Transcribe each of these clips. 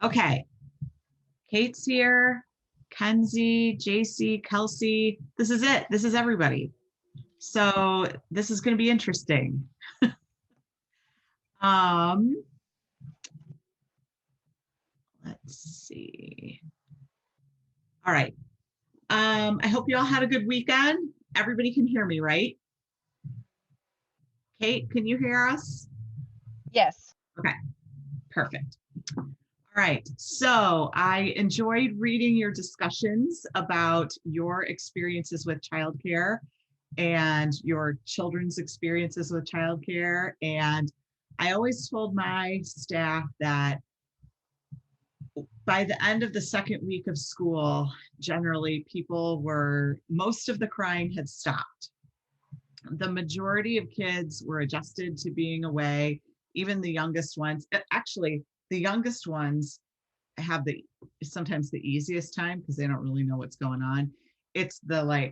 Okay, Kate's here, Kenzie, JC, Kelsey. This is it. This is everybody. So this is going to be interesting. Um, let's see. All right. I hope you all had a good weekend. Everybody can hear me, right? Kate, can you hear us? Yes. Okay, perfect. All right. So I enjoyed reading your discussions about your experiences with childcare and your children's experiences with childcare. And I always told my staff that by the end of the second week of school, generally most of the crying had stopped. The majority of kids were adjusted to being away, even the youngest ones. Actually, the youngest ones have sometimes the easiest time because they don't really know what's going on. It's the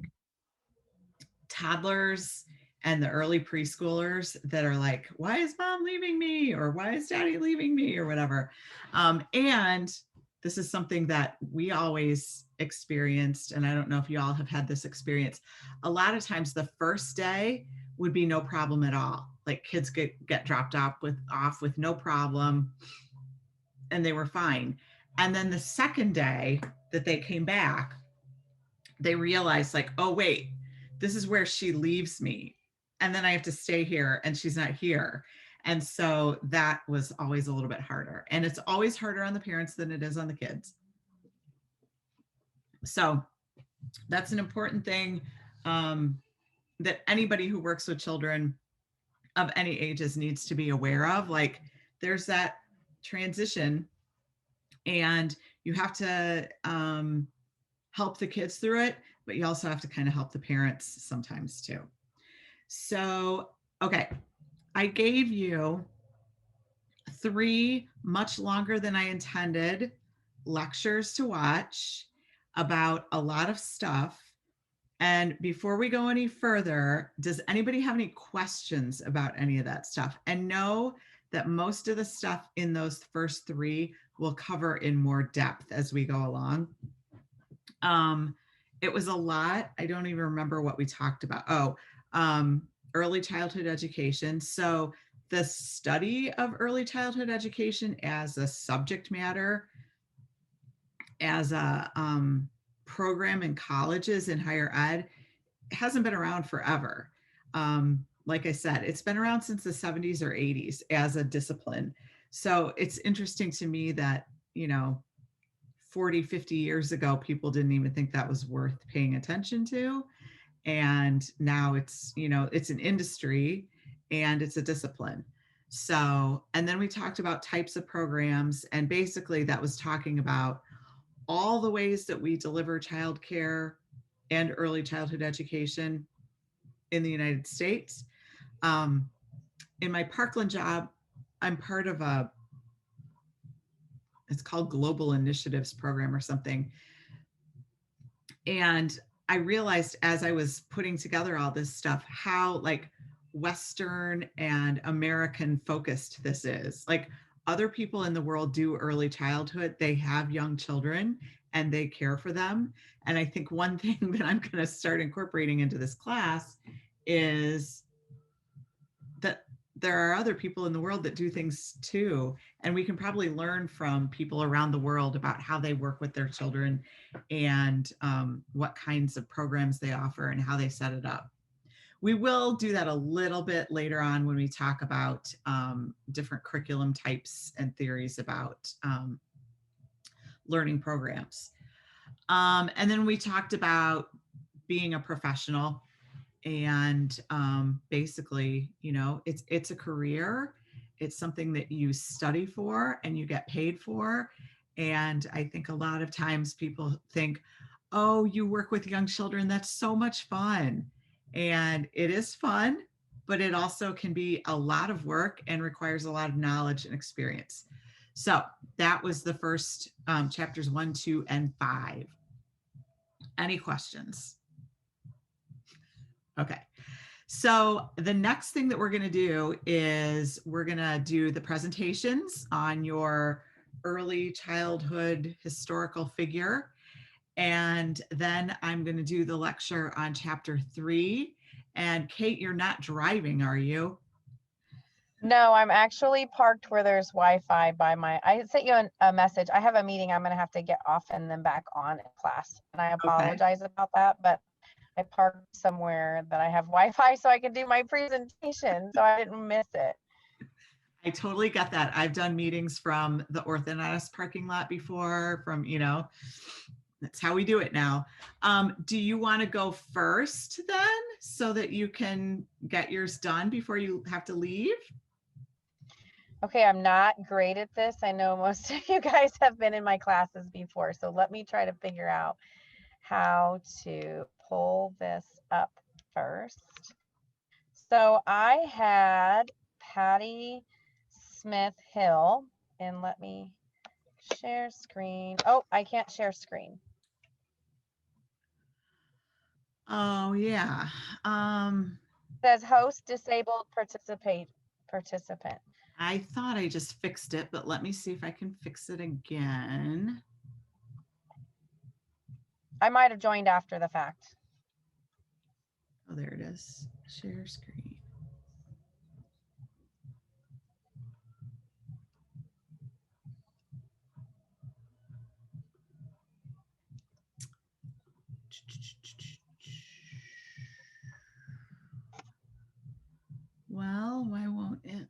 toddlers and the early preschoolers that are like, why is mom leaving me? Or why is daddy leaving me? Or whatever. And this is something that we always experienced. And I don't know if you all have had this experience. A lot of times the first day would be no problem at all. Like kids get dropped off with no problem and they were fine. And then the second day that they came back, they realized like, oh wait, this is where she leaves me, and then I have to stay here and she's not here. And so that was always a little bit harder, and it's always harder on the parents than it is on the kids. So that's an important thing, that anybody who works with children of any ages needs to be aware of. Like there's that transition, and you have to help the kids through it, but you also have to kind of help the parents sometimes too. So, okay, I gave you 3 much longer than I intended lectures to watch about a lot of stuff. And before we go any further, does anybody have any questions about any of that stuff? And know that most of the stuff in those first 3 we'll cover in more depth as we go along. It was a lot. I don't even remember what we talked about. Early childhood education. So the study of early childhood education as a subject matter, as a program in colleges and higher ed, hasn't been around forever. Like I said, it's been around since the 70s or 80s as a discipline. So it's interesting to me that, 40, 50 years ago, people didn't even think that was worth paying attention to. And now it's an industry and it's a discipline. So, and then we talked about types of programs, and basically that was talking about all the ways that we deliver childcare and early childhood education in the United States. In my Parkland job, I'm part of it's called Global Initiatives Program or something. And I realized as I was putting together all this stuff, how like Western and American focused this is. Like other people in the world do early childhood, they have young children and they care for them. And I think one thing that I'm going to start incorporating into this class is that there are other people in the world that do things too. And we can probably learn from people around the world about how they work with their children and what kinds of programs they offer and how they set it up. We will do that a little bit later on when we talk about different curriculum types and theories about learning programs. And then we talked about being a professional, and basically, it's a career. It's something that you study for and you get paid for. And I think a lot of times people think, oh, you work with young children, that's so much fun. And it is fun, but it also can be a lot of work and requires a lot of knowledge and experience. So that was the first chapters 1, 2, and 5. Any questions? Okay. So the next thing that we're going to do is we're going to do the presentations on your early childhood historical figure. And then I'm going to do the lecture on chapter 3. And Kate, you're not driving, are you? No, I'm actually parked where there's Wi-Fi by I sent you a message. I have a meeting I'm going to have to get off and then back on in class. And I Okay. apologize about that, but I parked somewhere that I have Wi-Fi so I can do my presentation, so I didn't miss it. I totally get that. I've done meetings from the orthodontist parking lot before, from, that's how we do it now. Do you want to go first then so that you can get yours done before you have to leave? Okay, I'm not great at this. I know most of you guys have been in my classes before, so let me try to figure out how to pull this up first. So I had Patty Smith Hill, and let me share screen. Oh, I can't share screen. Oh, yeah. It says host disabled participant. I thought I just fixed it, but let me see if I can fix it again. I might have joined after the fact. Oh, there it is. Share screen. Well, why won't it?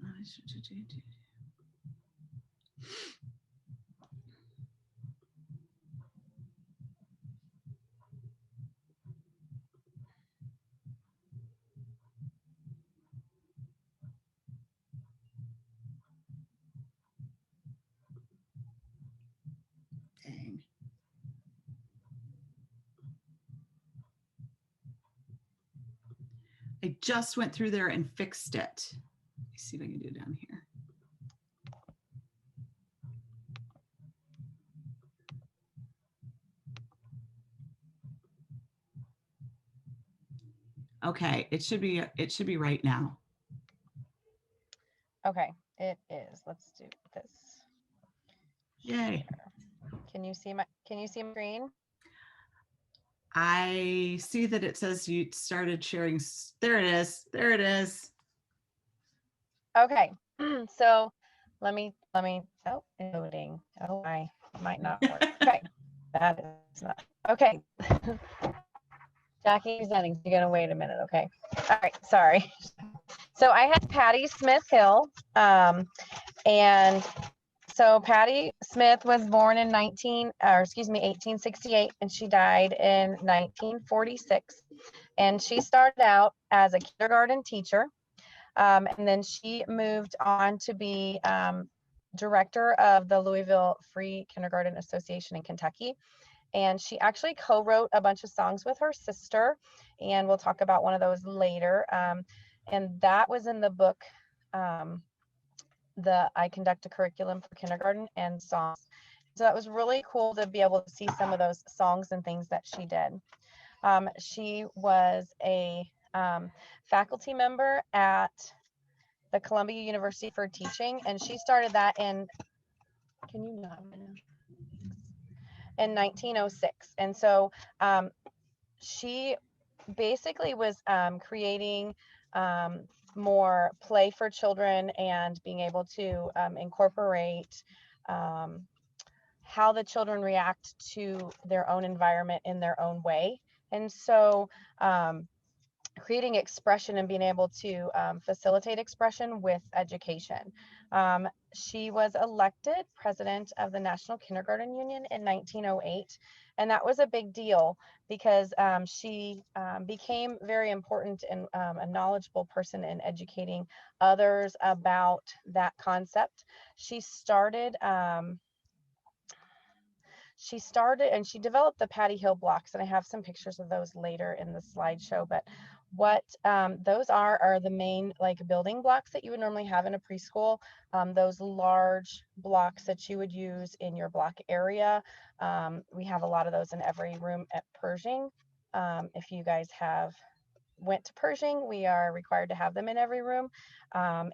Dang. I just went through there and fixed it. Let me see if I can do it down here. Okay, it should be right now. Okay, it is. Let's do this. Yay. Share. Can you see my screen? I see that it says you started sharing. There it is. There it is. Okay. So let me oh, it's loading. Oh, I might not work. Okay. That is not okay. Jackie presenting. So you're gonna wait a minute, okay? All right, sorry. So I had Patty Smith Hill, and so Patty Smith was born in 1868, and she died in 1946. And she started out as a kindergarten teacher, and then she moved on to be director of the Louisville Free Kindergarten Association in Kentucky. And she actually co-wrote a bunch of songs with her sister, and we'll talk about one of those later. And that was in the book, I Conduct a Curriculum for Kindergarten and Songs. So that was really cool to be able to see some of those songs and things that she did. She was a faculty member at the Columbia University for Teaching, and she started that in, can you not, in 1906. And so she basically was creating more play for children and being able to incorporate how the children react to their own environment in their own way. And so creating expression and being able to facilitate expression with education. She was elected president of the National Kindergarten Union in 1908. And that was a big deal because she became very important and a knowledgeable person in educating others about that concept. She started and she developed the Patty Hill blocks, and I have some pictures of those later in the slideshow. But what those are the main building blocks that you would normally have in a preschool. Those large blocks that you would use in your block area. We have a lot of those in every room at Pershing. If you guys went to Pershing, we are required to have them in every room,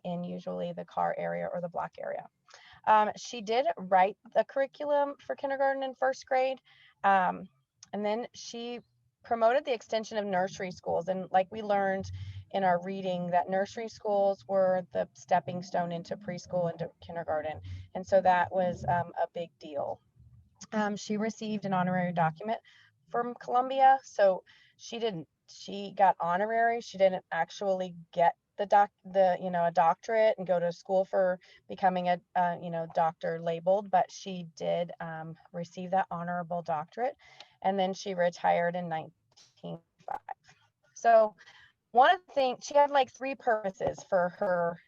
in usually the car area or the block area. She did write the curriculum for kindergarten and first grade. Um, and then she promoted the extension of nursery schools. And like we learned in our reading, that nursery schools were the stepping stone into preschool, into kindergarten. And so that was a big deal. She received an honorary document from Columbia. So she got honorary. She didn't actually get a doctorate and go to school for becoming a, doctor labeled, but she did receive that honorable doctorate. And then she retired in 1905. So one of the things, she had like three purposes for her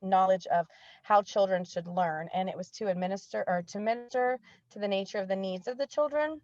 knowledge of how children should learn, and it was to minister to the nature of the needs of the children.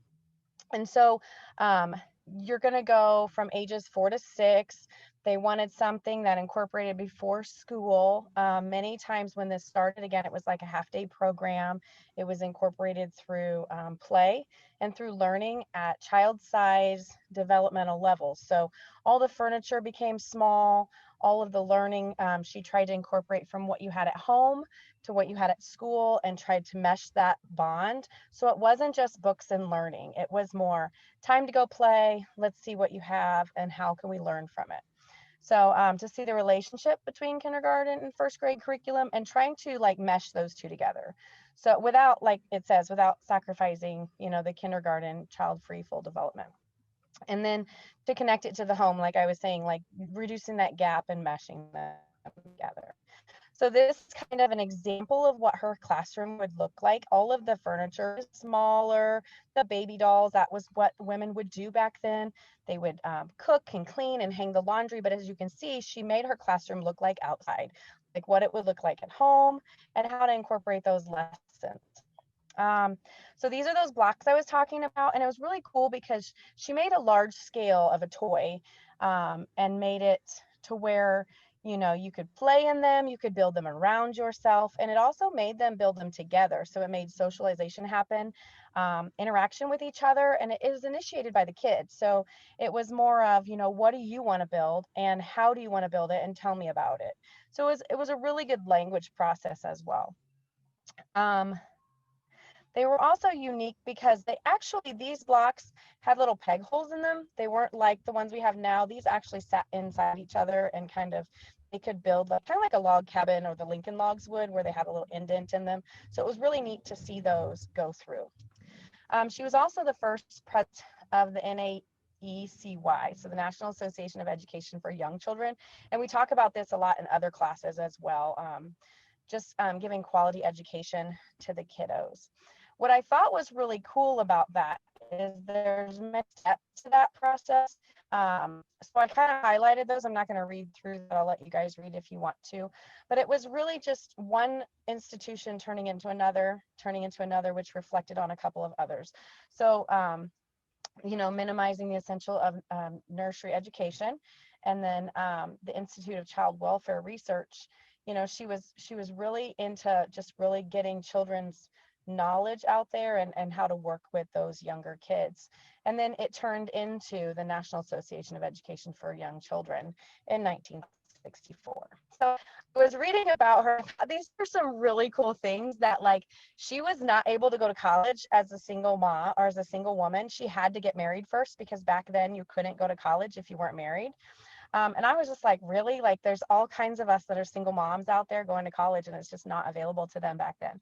And so um, you're going to go from ages 4 to 6. They wanted something that incorporated before school. Many times when this started, again, it was like a half-day program. It was incorporated through play and through learning at child size developmental levels. So all the furniture became small. All of the learning she tried to incorporate from what you had at home to what you had at school, and tried to mesh that bond. So it wasn't just books and learning. It was more time to go play. Let's see what you have and how can we learn from it. So to see the relationship between kindergarten and first grade curriculum, and trying to like mesh those two together. So without, like it says, without sacrificing, the kindergarten child free full development. And then to connect it to the home, like I was saying, like reducing that gap and meshing them together. So this is kind of an example of what her classroom would look like. All of the furniture is smaller, the baby dolls, that was what women would do back then. They would cook and clean and hang the laundry. But as you can see, she made her classroom look like outside, like what it would look like at home and how to incorporate those lessons. Um, so these are those blocks I was talking about, and it was really cool because she made a large scale of a toy and made it to where you could play in them, you could build them around yourself, and it also made them build them together. So it made socialization happen, interaction with each other, and it is initiated by the kids. So it was more of, what do you want to build and how do you want to build it and tell me about it. So it was a really good language process as well. Um, they were also unique because these blocks had little peg holes in them. They weren't like the ones we have now. These actually sat inside each other and they could build kind of like a log cabin, or the Lincoln logs would, where they had a little indent in them. So it was really neat to see those go through. She was also the first president of the NAECY, so the National Association of Education for Young Children. And we talk about this a lot in other classes as well, just giving quality education to the kiddos. What I thought was really cool about that is there's many steps to that process. So I kind of highlighted those. I'm not going to read through that. I'll let you guys read if you want to. But it was really just one institution turning into another, which reflected on a couple of others. So, minimizing the essential of nursery education, and then the Institute of Child Welfare Research. She was really into just really getting children's knowledge out there, and how to work with those younger kids. And then it turned into the National Association of Education for Young Children in 1964. So I was reading about her. These are some really cool things that, like, she was not able to go to college as a single mom or as a single woman. She had to get married first, because back then you couldn't go to college if you weren't married. And I was just like, really? Like, there's all kinds of us that are single moms out there going to college, and it's just not available to them back then.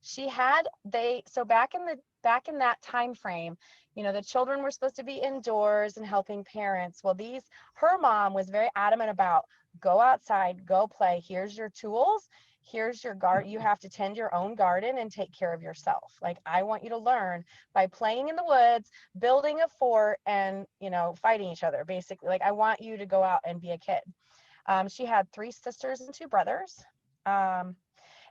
So back in that time frame, the children were supposed to be indoors and helping parents. Well, her mom was very adamant about, go outside, go play. Here's your tools. Here's your garden. You have to tend your own garden and take care of yourself. Like, I want you to learn by playing in the woods, building a fort, and, fighting each other, basically. Like, I want you to go out and be a kid. She had 3 sisters and 2 brothers.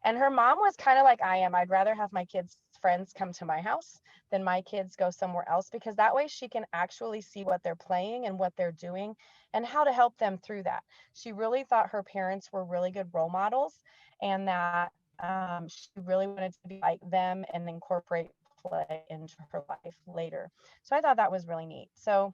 And her mom was kind of like I am. I'd rather have my kids' friends come to my house than my kids go somewhere else, because that way she can actually see what they're playing and what they're doing and how to help them through that. She really thought her parents were really good role models, and that she really wanted to be like them and incorporate play into her life later. So I thought that was really neat. So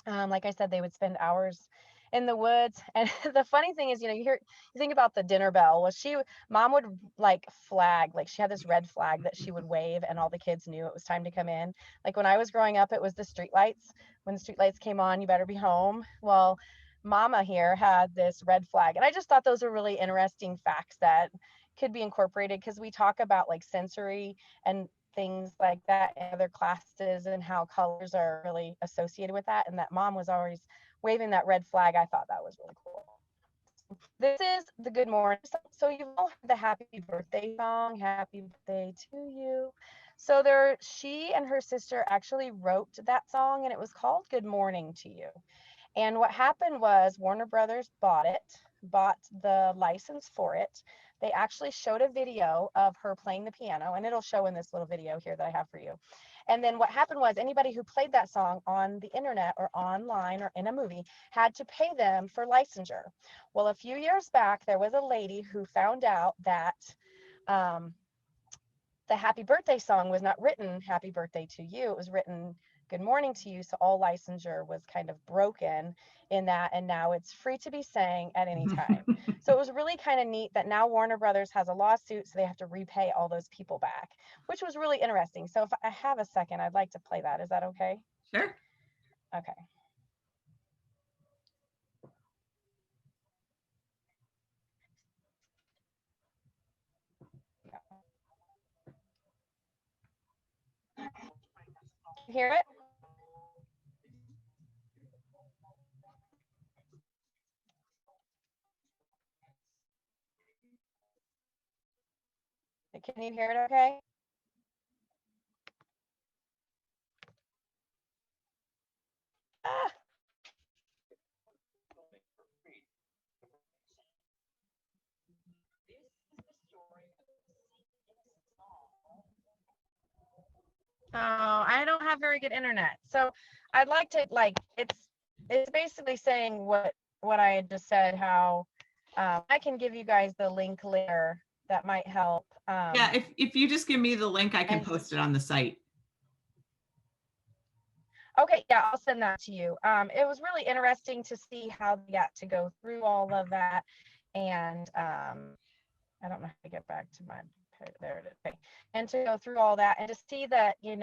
like I said, they would spend hours in the woods. And the funny thing is, you think about the dinner bell. Well, mom would like flag, like she had this red flag that she would wave, and all the kids knew it was time to come in. Like when I was growing up, it was the street lights. When the street lights came on, you better be home. Well, mama here had this red flag. And I just thought those were really interesting facts that could be incorporated, because we talk about like sensory and things like that in other classes, and how colors are really associated with that. And that mom was always waving that red flag. I thought that was really cool. This is the good morning. So you've all heard the happy birthday song, happy birthday to you. So she and her sister actually wrote that song, and it was called Good Morning to You. And what happened was Warner Brothers bought the license for it. They actually showed a video of her playing the piano, and it'll show in this little video here that I have for you. And then what happened was anybody who played that song on the internet or online or in a movie had to pay them for licensure. Well, a few years back, there was a lady who found out that the happy birthday song was not written happy birthday to you. It was written good morning to you. So all licensure was kind of broken in that. And now it's free to be sang at any time. So it was really kind of neat that now Warner Brothers has a lawsuit. So they have to repay all those people back, which was really interesting. So if I have a second, I'd like to play that. Is that okay? Sure. Okay. Hear it? Can you hear it okay? Ah. Oh, I don't have very good internet. So I'd like to it's basically saying what I had just said, how I can give you guys the link later that might help. Yeah, if you just give me the link, I can And post it on the site. okay, yeah, I'll send that to you. It was really interesting to see how they got to go through all of that. And I don't know how to get back to my, there it is. Okay. And to go through all that and to see that, it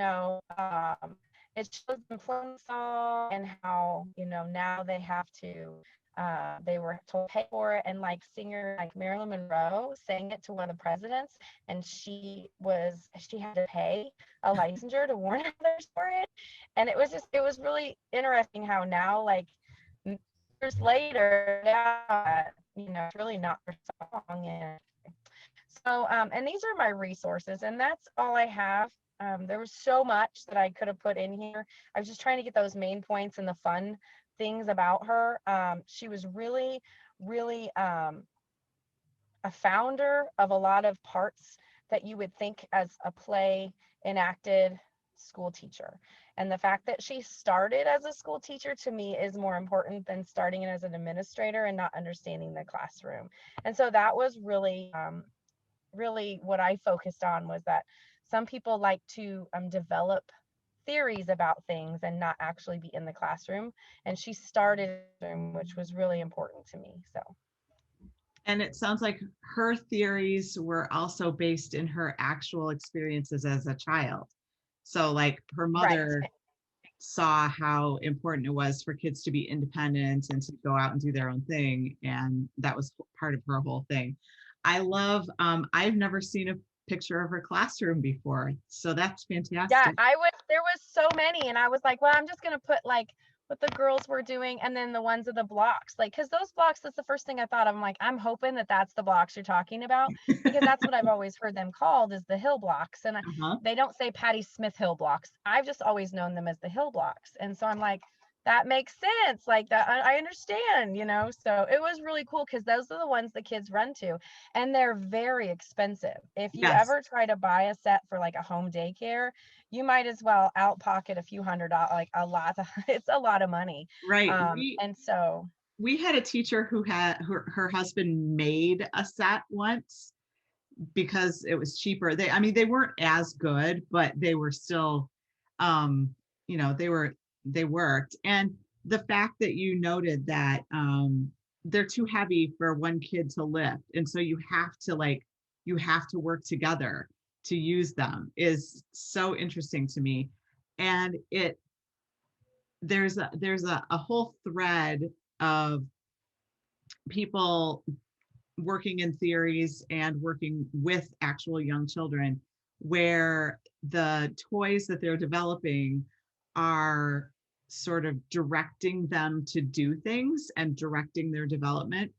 shows them playing the song, and how, now they have to, they were told to pay for it. And like singer like Marilyn Monroe sang it to one of the presidents, and she had to pay a licensure to Warner Brothers for it. And it was really interesting how now, like years later, now, it's really not their song. And so, and these are my resources, and that's all I have. There was so much that I could have put in here. I was just trying to get those main points and the fun things about her. She was really, really a founder of a lot of parts that you would think as a play enacted school teacher. And the fact that she started as a school teacher, to me, is more important than starting it as an administrator and not understanding the classroom. And so that was really really what I focused on, was that some people like to develop theories about things and not actually be in the classroom. And she started, which was really important to me. So. And it sounds like her theories were also based in her actual experiences as a child. So like her Right. mother saw how important it was for kids to be independent and to go out and do their own thing. And that was part of her whole thing. I love, I've never seen a picture of her classroom before. So that's Yeah, fantastic. there was so many, and I was like, well, I'm just going to put like what the girls were doing, and then the ones of the blocks, like, because those blocks, that's the first thing I thought of. I'm like, I'm hoping that that's the blocks you're talking about, because that's what I've always heard them called, is the hill blocks. And Uh-huh. they don't say Patty Smith hill blocks. I've just always known them as the hill blocks. And so I'm like, that makes sense. Like that, I understand, so it was really cool, because those are the ones the kids run to, and they're very expensive. If you Yes. ever try to buy a set for like a home daycare, you might as well out pocket a few $100, like a lot. It's a lot of money. Right. And so We had a teacher who had her husband made a set once because it was cheaper. I mean, they weren't as good, but they were still, they worked. And the fact that you noted that they're too heavy for one kid to lift, and so you have to work together to use them is so interesting to me. And there's a whole thread of people working in theories and working with actual young children where the toys that they're developing are sort of directing them to do things and directing their development.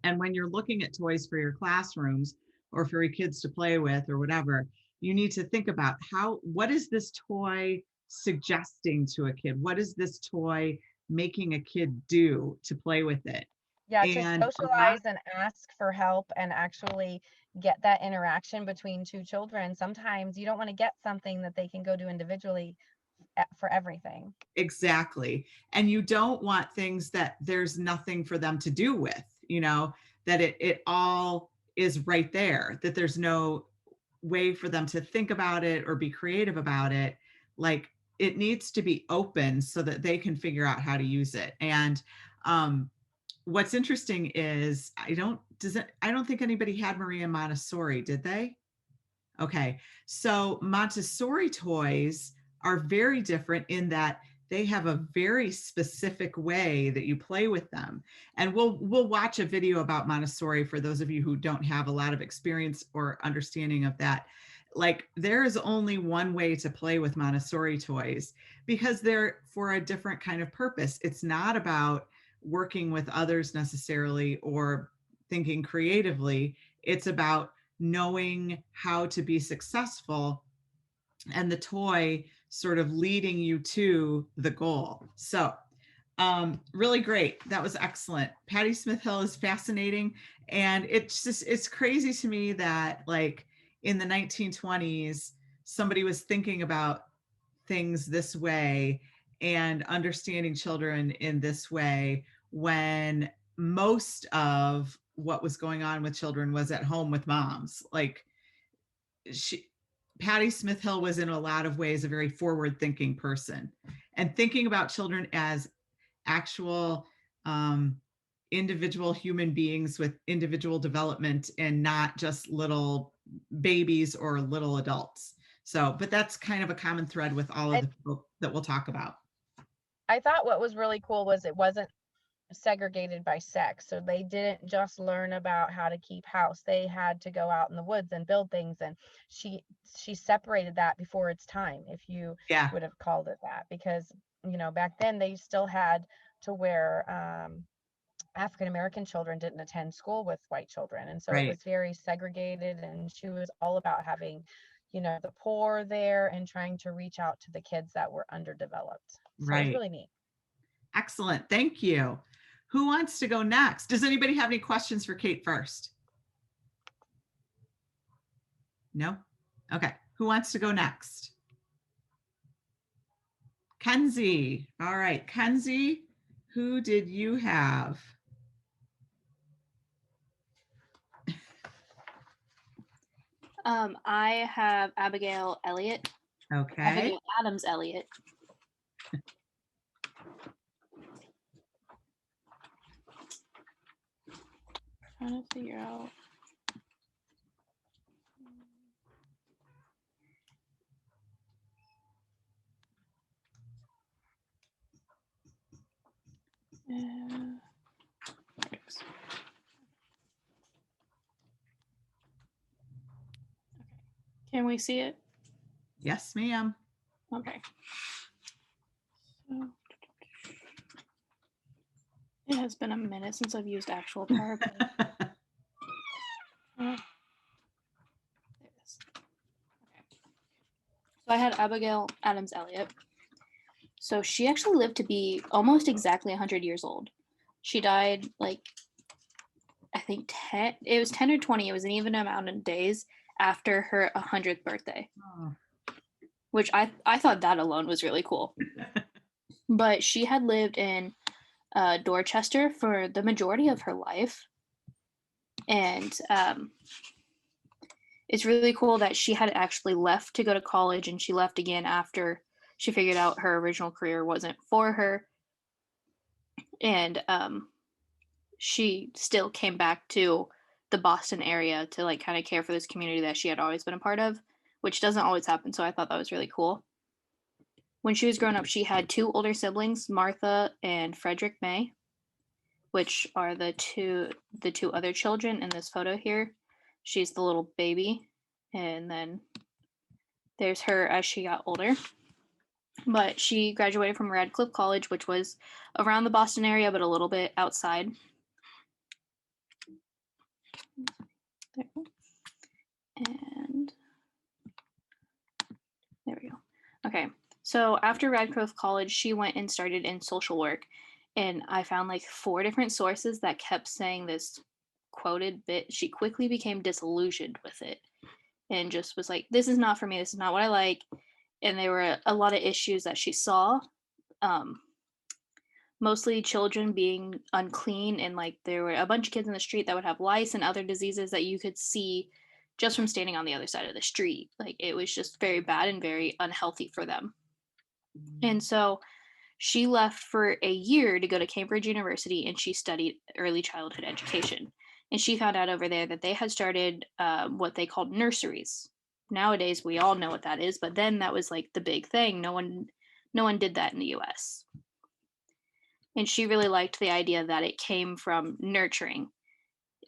And when you're looking at toys for your classrooms or for your kids to play with or whatever, you need to think about what is this toy suggesting to a kid? What is this toy making a kid do to play with it? Yeah, to And a lot, socialize and ask for help and actually get that interaction between two children. Sometimes you don't want to get something that they can go do individually for everything. exactly. And you don't want things that there's nothing for them to do with, that it all is right there, that there's no way for them to think about it or be creative about it. Like, it needs to be open so that they can figure out how to use it. And what's interesting is I don't think anybody had Maria Montessori, did they? Okay. So Montessori toys are very different in that they have a very specific way that you play with them. And we'll watch a video about Montessori for those of you who don't have a lot of experience or understanding of that. Like, there is only one way to play with Montessori toys because they're for a different kind of purpose. It's not about working with others necessarily or thinking creatively. It's about knowing how to be successful and the toy sort of leading you to the goal. So really great. That was excellent. Patty Smith Hill is fascinating. And it's crazy to me that, like, in the 1920s, somebody was thinking about things this way and understanding children in this way when most of what was going on with children was at home with moms. Like, she Patty Smith Hill was in a lot of ways a very forward thinking person and thinking about children as actual individual human beings with individual development and not just little babies or little adults. So, but that's kind of a common thread with all of I, the people that we'll talk about. I thought what was really cool was it wasn't segregated by sex. So they didn't just learn about how to keep house. They had to go out in the woods and build things. And she separated that before its time, if you Yeah, would have called it that, because back then they still had to wear African American children didn't attend school with white children. And so it right, was very segregated. And she was all about having, the poor there and trying to reach out to the kids that were underdeveloped. So it was right. really neat. Excellent. Thank you. Who wants to go next? Does anybody have any questions for Kate first? No? Okay. Who wants to go next? Kenzie. All right. Kenzie, who did you have? I have Abigail Elliott. Okay. Abigail Adams Elliott. Trying to figure out. Can we see it? Yes, ma'am. Okay. So, it has been a minute since I've used actual PowerPoint. There it is. Okay. So I had Abigail Adams Elliott. So she actually lived to be almost exactly 100 years old. She died I think 10, it was 10 or 20, it was an even amount of days after her 100th birthday. Oh. Which I thought that alone was really cool. But she had lived in Dorchester for the majority of her life. And it's really cool that she had actually left to go to college, and she left again after she figured out her original career wasn't for her. And she still came back to the Boston area to like kind of care for this community that she had always been a part of, which doesn't always happen. So I thought that was really cool. When she was growing up, she had two older siblings, Martha and Frederick May, which are the two other children in this photo here. She's the little baby, and then there's her as she got older. But she graduated from Radcliffe College, which was around the Boston area, but a little bit outside. There. And there we go. Okay, so after Radcliffe College, she went and started in social work. And I found like 4 different sources that kept saying this quoted bit. She quickly became disillusioned with it and just was like, this is not for me. This is not what I like. And there were a lot of issues that she saw. Mostly children being unclean, and like there were a bunch of kids in the street that would have lice and other diseases that you could see just from standing on the other side of the street. Like it was just very bad and very unhealthy for them. And so she left for a year to go to Cambridge University, and she studied early childhood education. And she found out over there that they had started what they called nurseries. Nowadays we all know what that is, but then that was like the big thing. No one did that in the US. And she really liked the idea that it came from nurturing.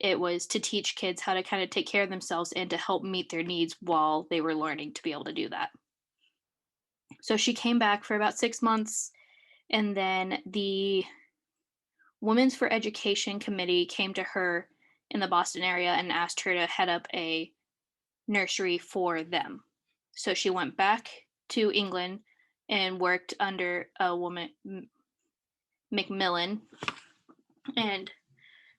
It was to teach kids how to kind of take care of themselves and to help meet their needs while they were learning to be able to do that. So she came back for about 6 months, and then the Women's for Education Committee came to her in the Boston area and asked her to head up a nursery for them. So she went back to England and worked under a woman, Macmillan, and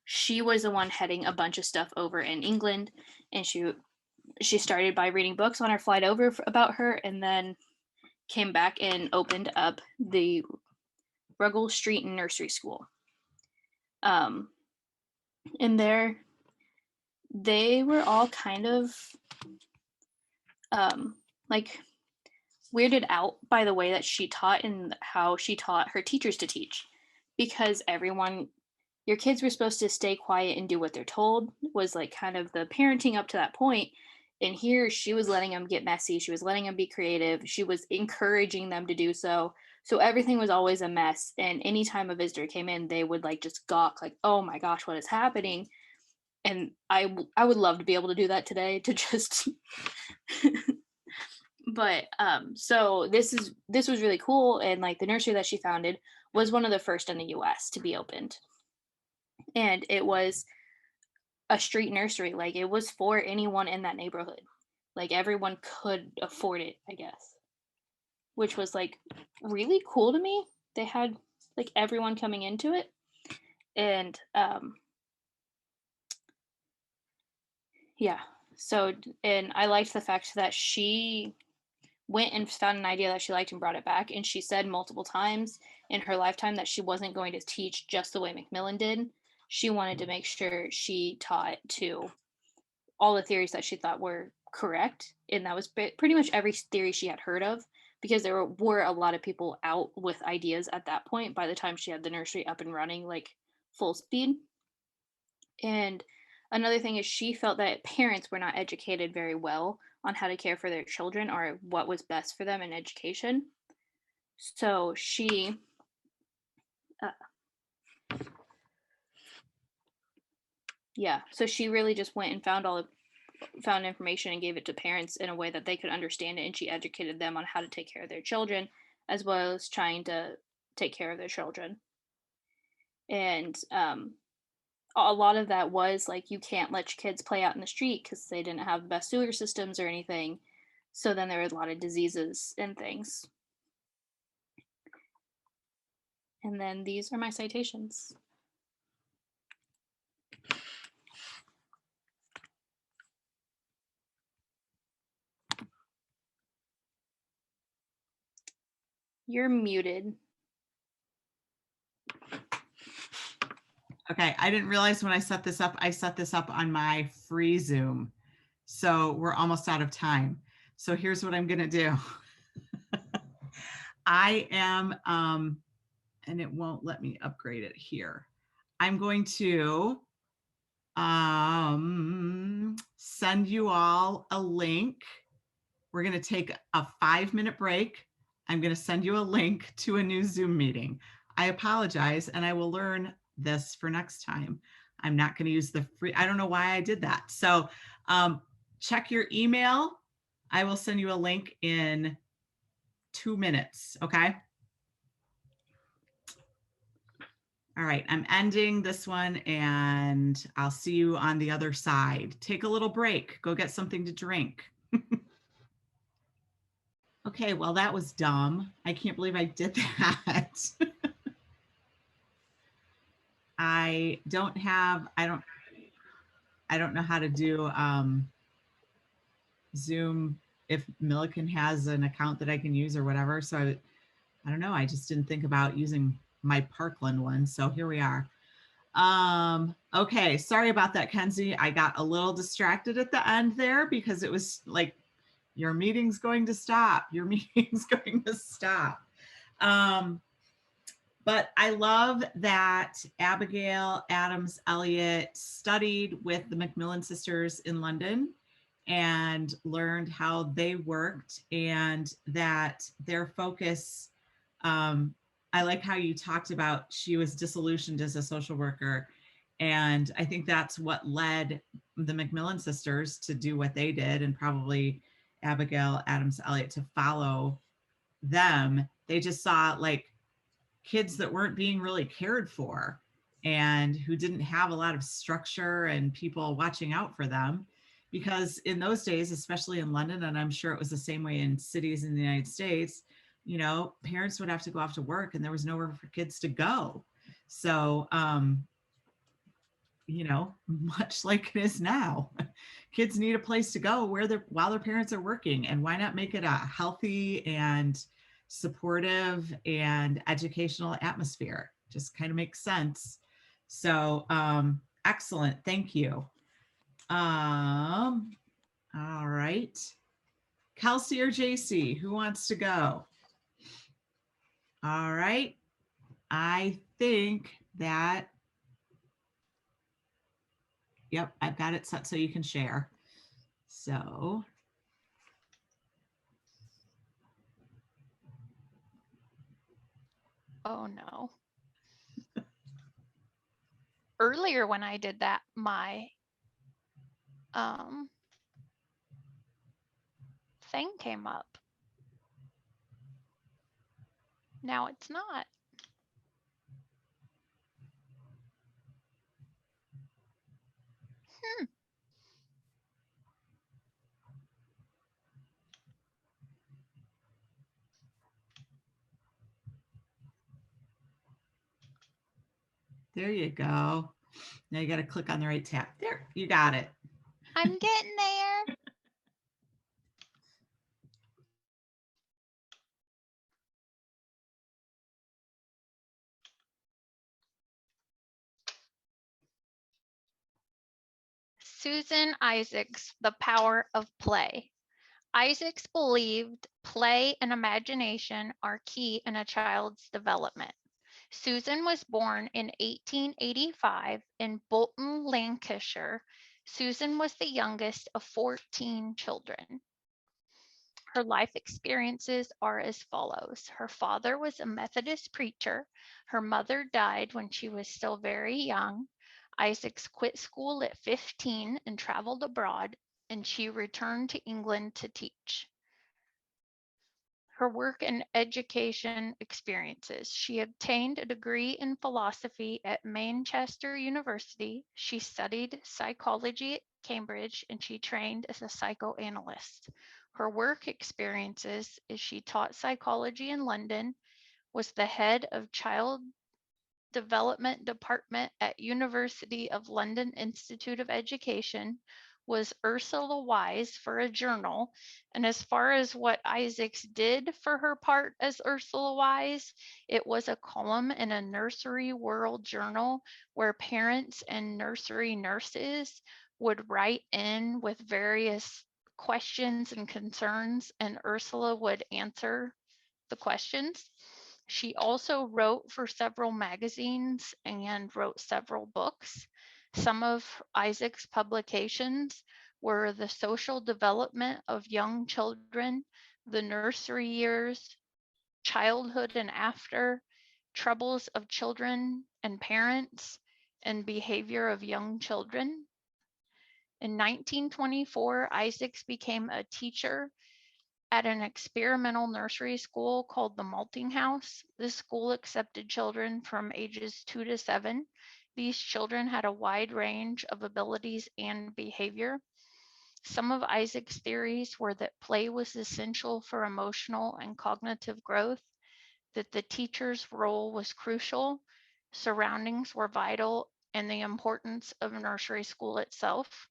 she was the one heading a bunch of stuff over in England. And she started by reading books on her flight over about her, and then came back and opened up the Ruggles Street Nursery School. And there they were all kind of like weirded out by the way that she taught and how she taught her teachers to teach, because your kids were supposed to stay quiet and do what they're told, was like kind of the parenting up to that point. And here she was letting them get messy, she was letting them be creative, she was encouraging them to do so. So everything was always a mess, and anytime a visitor came in, they would like just gawk like, oh my gosh, what is happening? And I would love to be able to do that today, to just but so this was really cool. And like the nursery that she founded was one of the first in the US to be opened, and it was a street nursery. Like it was for anyone in that neighborhood, like everyone could afford it, I guess, which was like really cool to me. They had like everyone coming into it. And yeah, so, and I liked the fact that she went and found an idea that she liked and brought it back. And she said multiple times in her lifetime that she wasn't going to teach just the way Macmillan did. She wanted to make sure she taught to all the theories that she thought were correct. And that was pretty much every theory she had heard of, because there were a lot of people out with ideas at that point by the time she had the nursery up and running, like full speed. And another thing is she felt that parents were not educated very well on how to care for their children or what was best for them in education. So she so she really just went and found information and gave it to parents in a way that they could understand it, and she educated them on how to take care of their children as well as trying to take care of their children. And a lot of that was like, you can't let your kids play out in the street because they didn't have the best sewer systems or anything. So then there was a lot of diseases and things. And then these are my citations. You're muted. Okay, I didn't realize when I set this up on my free Zoom. So we're almost out of time. So here's what I'm going to do. I am, and it won't let me upgrade it here. I'm going to send you all a link. We're going to take a 5-minute break. I'm going to send you a link to a new Zoom meeting. I apologize, and I will learn this for next time. I'm not going to use the free, I don't know why I did that. So check your email. I will send you a link in 2 minutes. Okay. All right, I'm ending this one and I'll see you on the other side. Take a little break, go get something to drink. Okay, well, that was dumb. I can't believe I did that. I don't know how to do Zoom if Milliken has an account that I can use or whatever. So I don't know. I just didn't think about using my Parkland one. So here we are. Okay, sorry about that, Kenzie. I got a little distracted at the end there because it was like, your meeting's going to stop. Your meeting's going to stop. But I love that Abigail Adams Elliott studied with the Macmillan sisters in London and learned how they worked, and that their focus, I like how you talked about she was disillusioned as a social worker. And I think that's what led the Macmillan sisters to do what they did, and probably Abigail Adams Elliott to follow them. They just saw like kids that weren't being really cared for and who didn't have a lot of structure and people watching out for them. Because in those days, especially in London, and I'm sure it was the same way in cities in the United States, you know, parents would have to go off to work and there was nowhere for kids to go. So, you know, much like it is now, kids need a place to go while their parents are working. And why not make it a healthy and supportive and educational atmosphere? Just kind of makes sense. So excellent. Thank you. All right. Kelsey or JC, who wants to go? All right. I think that, yep, I've got it set so you can share. So oh no. Earlier when I did that, my thing came up. Now it's not. there you go. Now you got to click on the right tab. There, you got it. I'm getting there. Susan Isaacs, The Power of Play. Isaacs believed play and imagination are key in a child's development. Susan was born in 1885 in Bolton, Lancashire. Susan was the youngest of 14 children. Her life experiences are as follows. Her father was a Methodist preacher. Her mother died when she was still very young. Isaacs quit school at 15 and traveled abroad, and she returned to England to teach. Her work and education experiences. She obtained a degree in philosophy at Manchester University. She studied psychology at Cambridge, and she trained as a psychoanalyst. Her work experiences is she taught psychology in London, was the head of child development department at University of London Institute of Education, was Ursula Wise for a journal. And as far as what Isaacs did for her part as Ursula Wise, it was a column in a Nursery World journal where parents and nursery nurses would write in with various questions and concerns, and Ursula would answer the questions. She also wrote for several magazines and wrote several books. Some of Isaac's publications were The Social Development of Young Children, The Nursery Years, Childhood and After, Troubles of Children and Parents, and Behavior of Young Children. In 1924, Isaacs became a teacher at an experimental nursery school called the Malting House. This school accepted children from ages 2 to 7. These children had a wide range of abilities and behavior. Some of Isaac's theories were that play was essential for emotional and cognitive growth, that the teacher's role was crucial, surroundings were vital, and the importance of nursery school itself.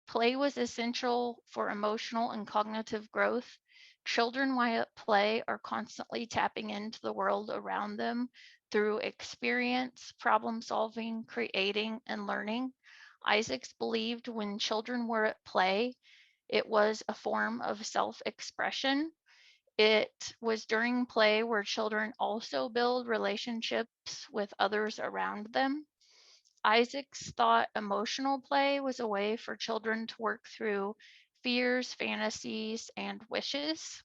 Play was essential for emotional and cognitive growth. Children, while at play, are constantly tapping into the world around them through experience, problem solving, creating, and learning. Isaacs believed when children were at play, it was a form of self expression. It was during play where children also build relationships with others around them. Isaacs thought emotional play was a way for children to work through fears, fantasies, and wishes.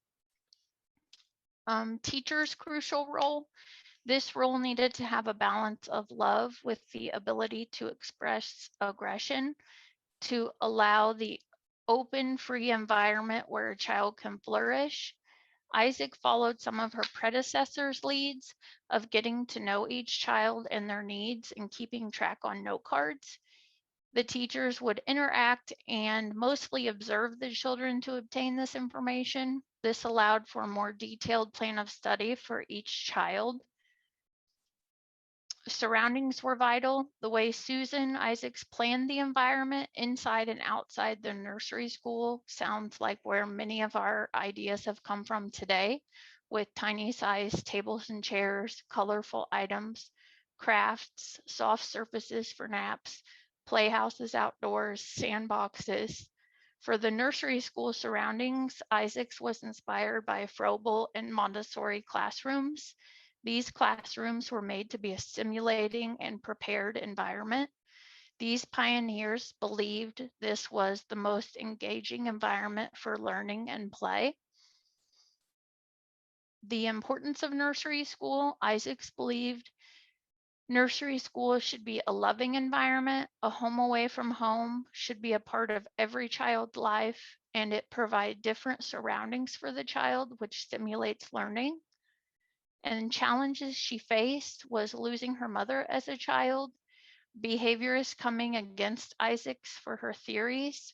Teachers' crucial role. This role needed to have a balance of love with the ability to express aggression, to allow the open, free environment where a child can flourish. Isaac followed some of her predecessors' leads of getting to know each child and their needs and keeping track on note cards. The teachers would interact and mostly observe the children to obtain this information. This allowed for a more detailed plan of study for each child. Surroundings were vital. The way Susan Isaacs planned the environment inside and outside the nursery school sounds like where many of our ideas have come from today, with tiny sized tables and chairs, colorful items, crafts, soft surfaces for naps, playhouses outdoors, sandboxes. For the nursery school surroundings, Isaacs was inspired by Froebel and Montessori classrooms. These classrooms were made to be a stimulating and prepared environment. These pioneers believed this was the most engaging environment for learning and play. The importance of nursery school. Isaacs believed nursery school should be a loving environment. A home away from home should be a part of every child's life, and it provide different surroundings for the child, which stimulates learning. And challenges she faced was losing her mother as a child, behaviorists coming against Isaacs for her theories,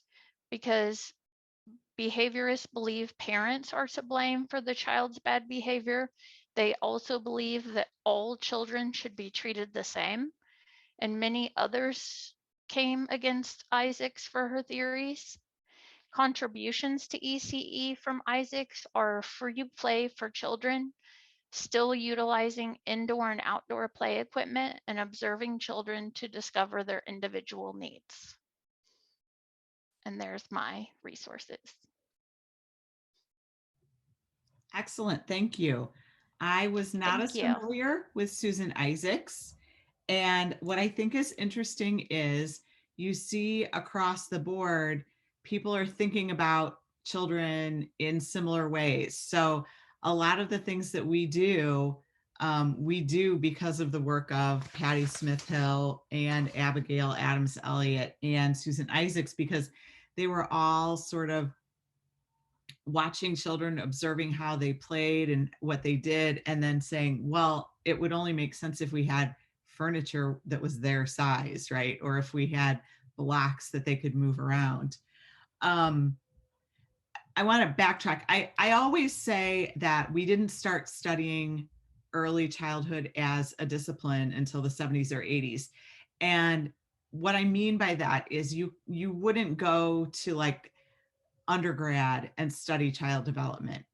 because behaviorists believe parents are to blame for the child's bad behavior. They also believe that all children should be treated the same, and many others came against Isaacs for her theories. Contributions to ECE from Isaacs are free play for children, still utilizing indoor and outdoor play equipment, and observing children to discover their individual needs. And there's my resources. Excellent. Thank you. I was not Thank as you. familiar with Susan Isaacs. And what I think is interesting is you see across the board, people are thinking about children in similar ways. So a lot of the things that we do because of the work of Patty Smith Hill and Abigail Adams Elliott and Susan Isaacs, because they were all sort of watching children, observing how they played and what they did, and then saying, well, it would only make sense if we had furniture that was their size, right? Or if we had blocks that they could move around. I want to backtrack. I always say that we didn't start studying early childhood as a discipline until the 70s or 80s. And what I mean by that is you wouldn't go to like undergrad and study child development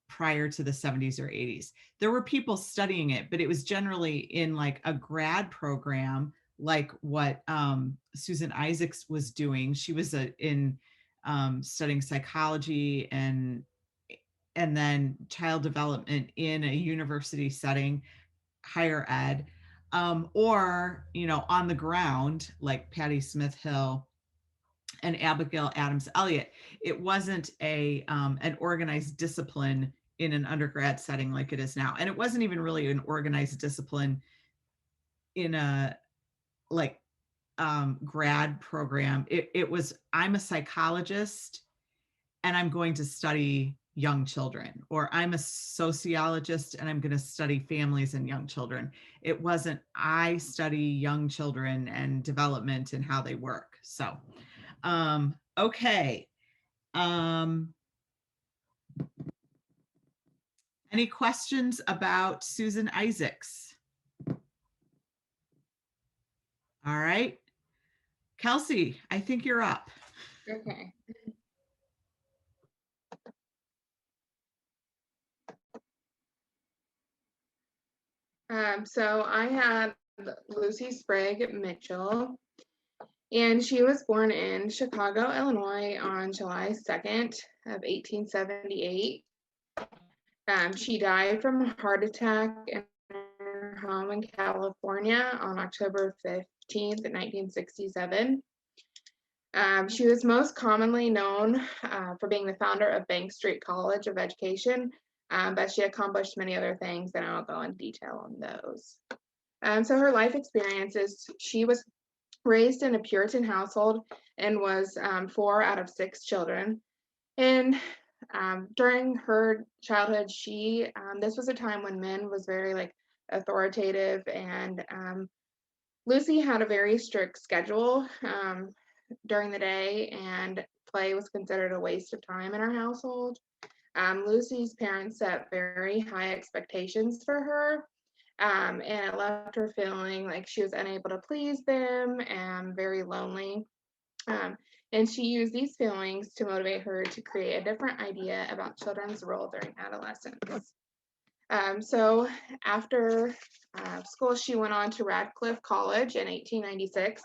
prior to the 70s or 80s. There were people studying it, but it was generally in like a grad program, like what Susan Isaacs was doing. She was in studying psychology and and then child development in a university setting, higher ed, or, on the ground, like Patty Smith Hill and Abigail Adams Elliott. It wasn't an organized discipline in an undergrad setting like it is now. And it wasn't even really an organized discipline in a like grad program. It was, I'm a psychologist and I'm going to study young children, or I'm a sociologist and I'm going to study families and young children. It wasn't, I study young children and development and how they work. So, okay. Any questions about Susan Isaacs? All right. Kelsey, I think you're up. Okay. So I had Lucy Sprague Mitchell, and she was born in Chicago, Illinois on July 2nd of 1878. She died from a heart attack in her home in California on October 15th, 1967. She was most commonly known for being the founder of Bank Street College of Education, but she accomplished many other things, and I'll go into detail on those. So her life experiences, she was raised in a Puritan household and was 4 out of 6 children. And during her childhood, this was a time when men was very authoritative, and Lucy had a very strict schedule during the day, and play was considered a waste of time in her household. Lucy's parents set very high expectations for her, and it left her feeling like she was unable to please them and very lonely. And she used these feelings to motivate her to create a different idea about children's role during adolescence. So after school, she went on to Radcliffe College in 1896.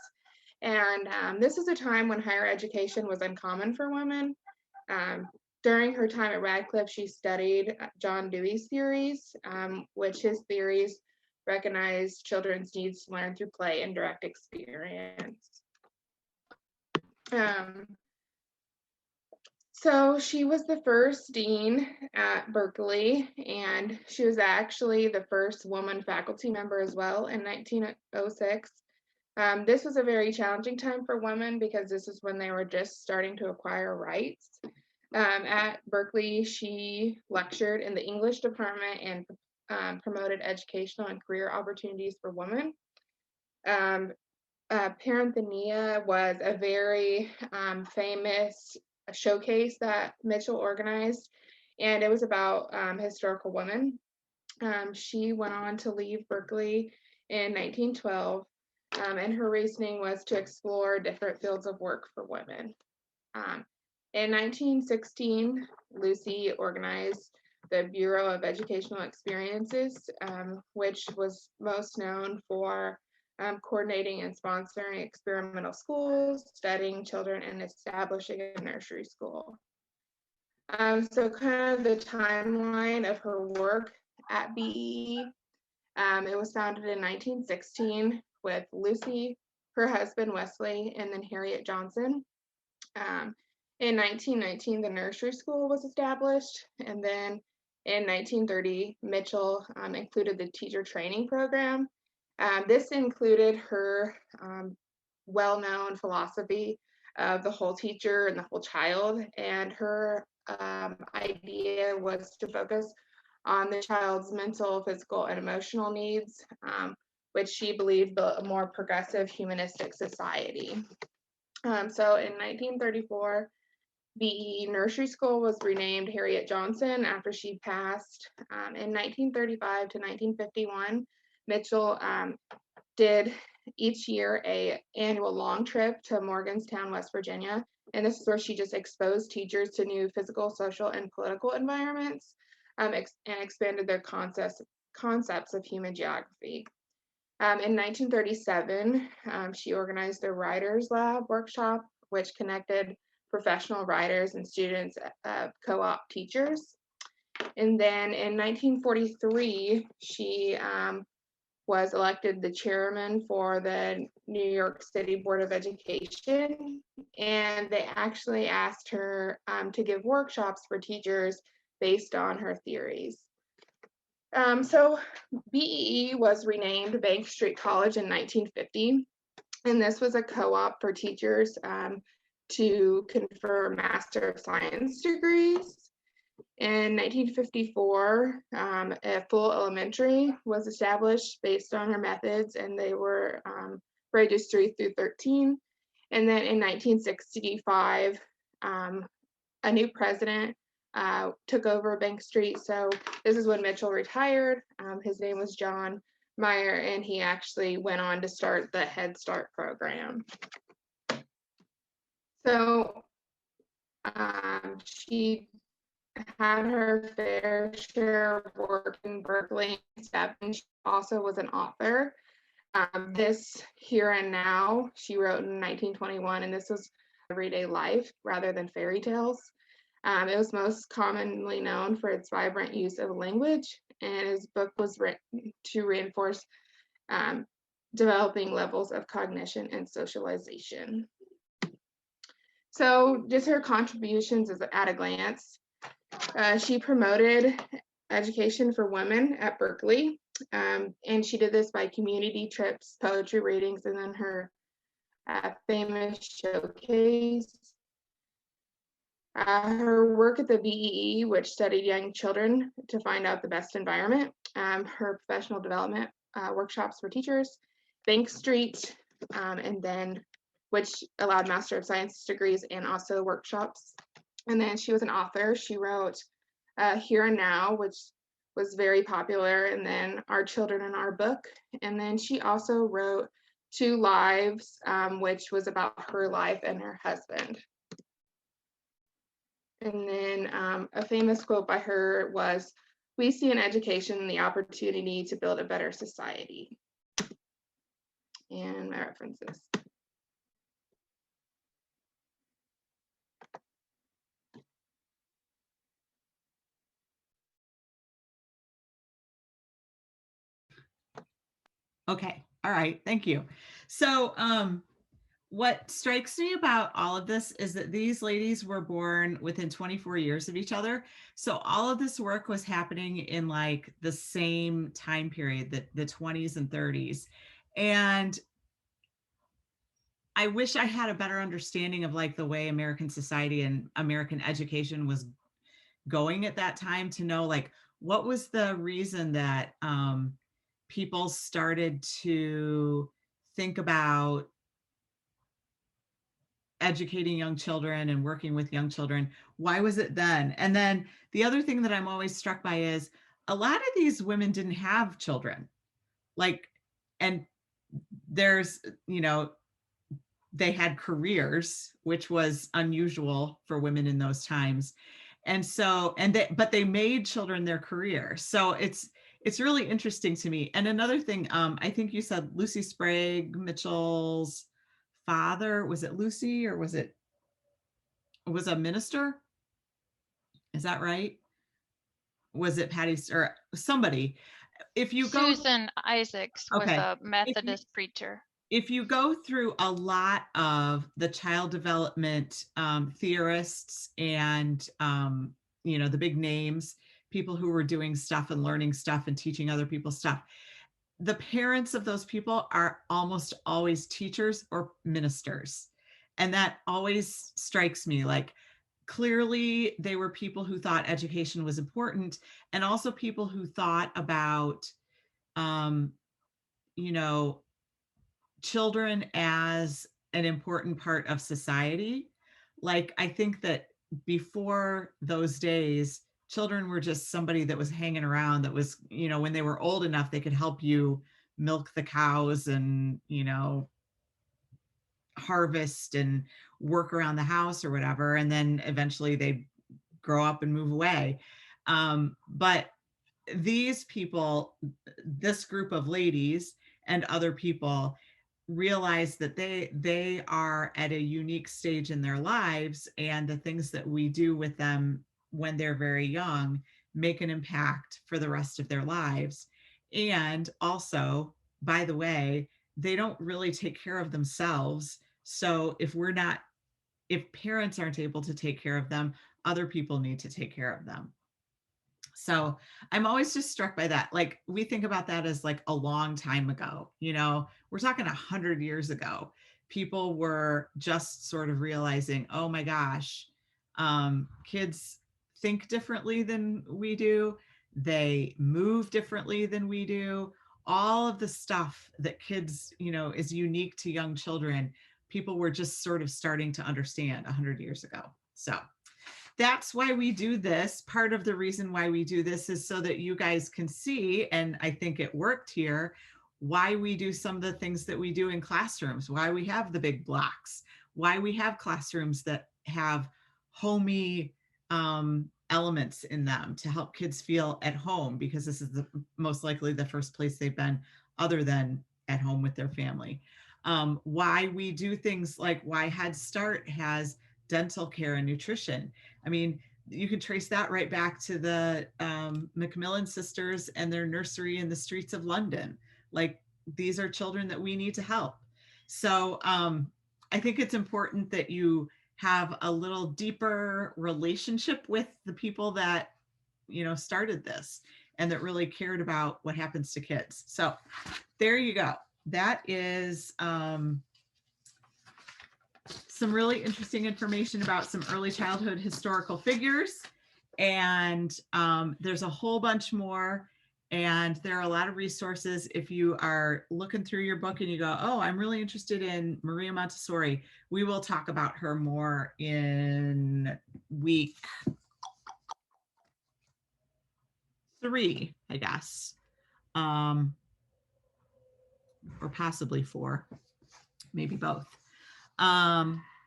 And this was a time when higher education was uncommon for women. During her time at Radcliffe, she studied John Dewey's theories, which his theories recognized children's needs to learn through play and direct experience. So she was the first dean at Berkeley, and she was actually the first woman faculty member as well in 1906. This was a very challenging time for women because this is when they were just starting to acquire rights. At Berkeley, she lectured in the English department and promoted educational and career opportunities for women. Parenthenia was a very famous showcase that Mitchell organized, and it was about historical women. She went on to leave Berkeley in 1912, and her reasoning was to explore different fields of work for women. In 1916, Lucy organized the Bureau of Educational Experiences, which was most known for coordinating and sponsoring experimental schools, studying children, and establishing a nursery school. So kind of the timeline of her work at BEE, it was founded in 1916 with Lucy, her husband Wesley, and then Harriet Johnson. In 1919, the nursery school was established, and then in 1930, Mitchell included the teacher training program. This included her well-known philosophy of the whole teacher and the whole child, and her idea was to focus on the child's mental, physical, and emotional needs, which she believed built a more progressive humanistic society. So in 1934, BE Nursery School was renamed Harriet Johnson after she passed. In 1935 to 1951, Mitchell did each year an annual long trip to Morgantown, West Virginia. And this is where she just exposed teachers to new physical, social, and political environments, and expanded their concepts of human geography. In 1937, she organized the Writers Lab workshop, which connected professional writers and students of co-op teachers. And then in 1943, she was elected the chairman for the New York City Board of Education. And they actually asked her to give workshops for teachers based on her theories. So BEE was renamed Bank Street College in 1950. And this was a co-op for teachers to confer Master of Science degrees. In 1954, a full elementary was established based on her methods, and they were grades 3 through 13. And then in 1965, a new president took over Bank Street. So this is when Mitchell retired. His name was John Meyer, and he actually went on to start the Head Start program. So she had her fair share of work in Berkeley and stuff, and she also was an author. This Here and Now she wrote in 1921, and this was everyday life rather than fairy tales. It was most commonly known for its vibrant use of language, and his book was written to reinforce developing levels of cognition and socialization. So just her contributions at a glance. She promoted education for women at Berkeley, and she did this by community trips, poetry readings, and then her famous showcase. Her work at the BEE, which studied young children to find out the best environment, her professional development workshops for teachers, Bank Street, and then which allowed Master of Science degrees and also workshops. And then she was an author. She wrote Here and Now, which was very popular, and then Our Children in Our Book. And then she also wrote Two Lives, which was about her life and her husband. And then a famous quote by her was, "We see in education the opportunity to build a better society." And my references. Okay. All right. Thank you. So, what strikes me about all of this is that these ladies were born within 24 years of each other. So all of this work was happening in like the same time period, the 20s and 30s. And I wish I had a better understanding of like the way American society and American education was going at that time, to know like what was the reason that people started to think about educating young children and working with young children. Why was it then? And then the other thing that I'm always struck by is a lot of these women didn't have children. Like, and there's, you know, they had careers, which was unusual for women in those times. And so, but they made children their career. So it's really interesting to me. And another thing, I think you said Lucy Sprague Mitchell's father, was it Lucy, or was a minister? Is that right? Was it Patty or somebody? If you go, Susan Isaacs was okay, a Methodist preacher. if you go through a lot of the child development theorists and you know, the big names, people who were doing stuff and learning stuff and teaching other people stuff, the parents of those people are almost always teachers or ministers. And that always strikes me like clearly they were people who thought education was important, and also people who thought about, you know, children as an important part of society. Like, I think that before those days, children were just somebody that was hanging around, that was, you know, when they were old enough, they could help you milk the cows and, you know, harvest and work around the house or whatever. And then eventually they grow up and move away. But these people, this group of ladies and other people, realize that they are at a unique stage in their lives, and the things that we do with them when they're very young make an impact for the rest of their lives. And also, by the way, they don't really take care of themselves. So if parents aren't able to take care of them, other people need to take care of them. So I'm always just struck by that. Like we think about that as like a long time ago, we're talking 100 years ago. People were just sort of realizing, oh my gosh, kids think differently than we do. They move differently than we do. All of the stuff that kids, is unique to young children, people were just sort of starting to understand 100 years ago. So that's why we do this. Part of the reason why we do this is so that you guys can see, and I think it worked here, why we do some of the things that we do in classrooms, why we have the big blocks, why we have classrooms that have homey elements in them to help kids feel at home, because this is most likely the first place they've been other than at home with their family. Why we do things like why Head Start has dental care and nutrition. I mean, you can trace that right back to the Macmillan sisters and their nursery in the streets of London. Like, these are children that we need to help. So I think it's important that you have a little deeper relationship with the people that, started this and that really cared about what happens to kids. So there you go. That is some really interesting information about some early childhood historical figures. And there's a whole bunch more. And there are a lot of resources. If you are looking through your book and you go, oh, I'm really interested in Maria Montessori, we will talk about her more in week 3, I guess, or possibly 4, maybe both.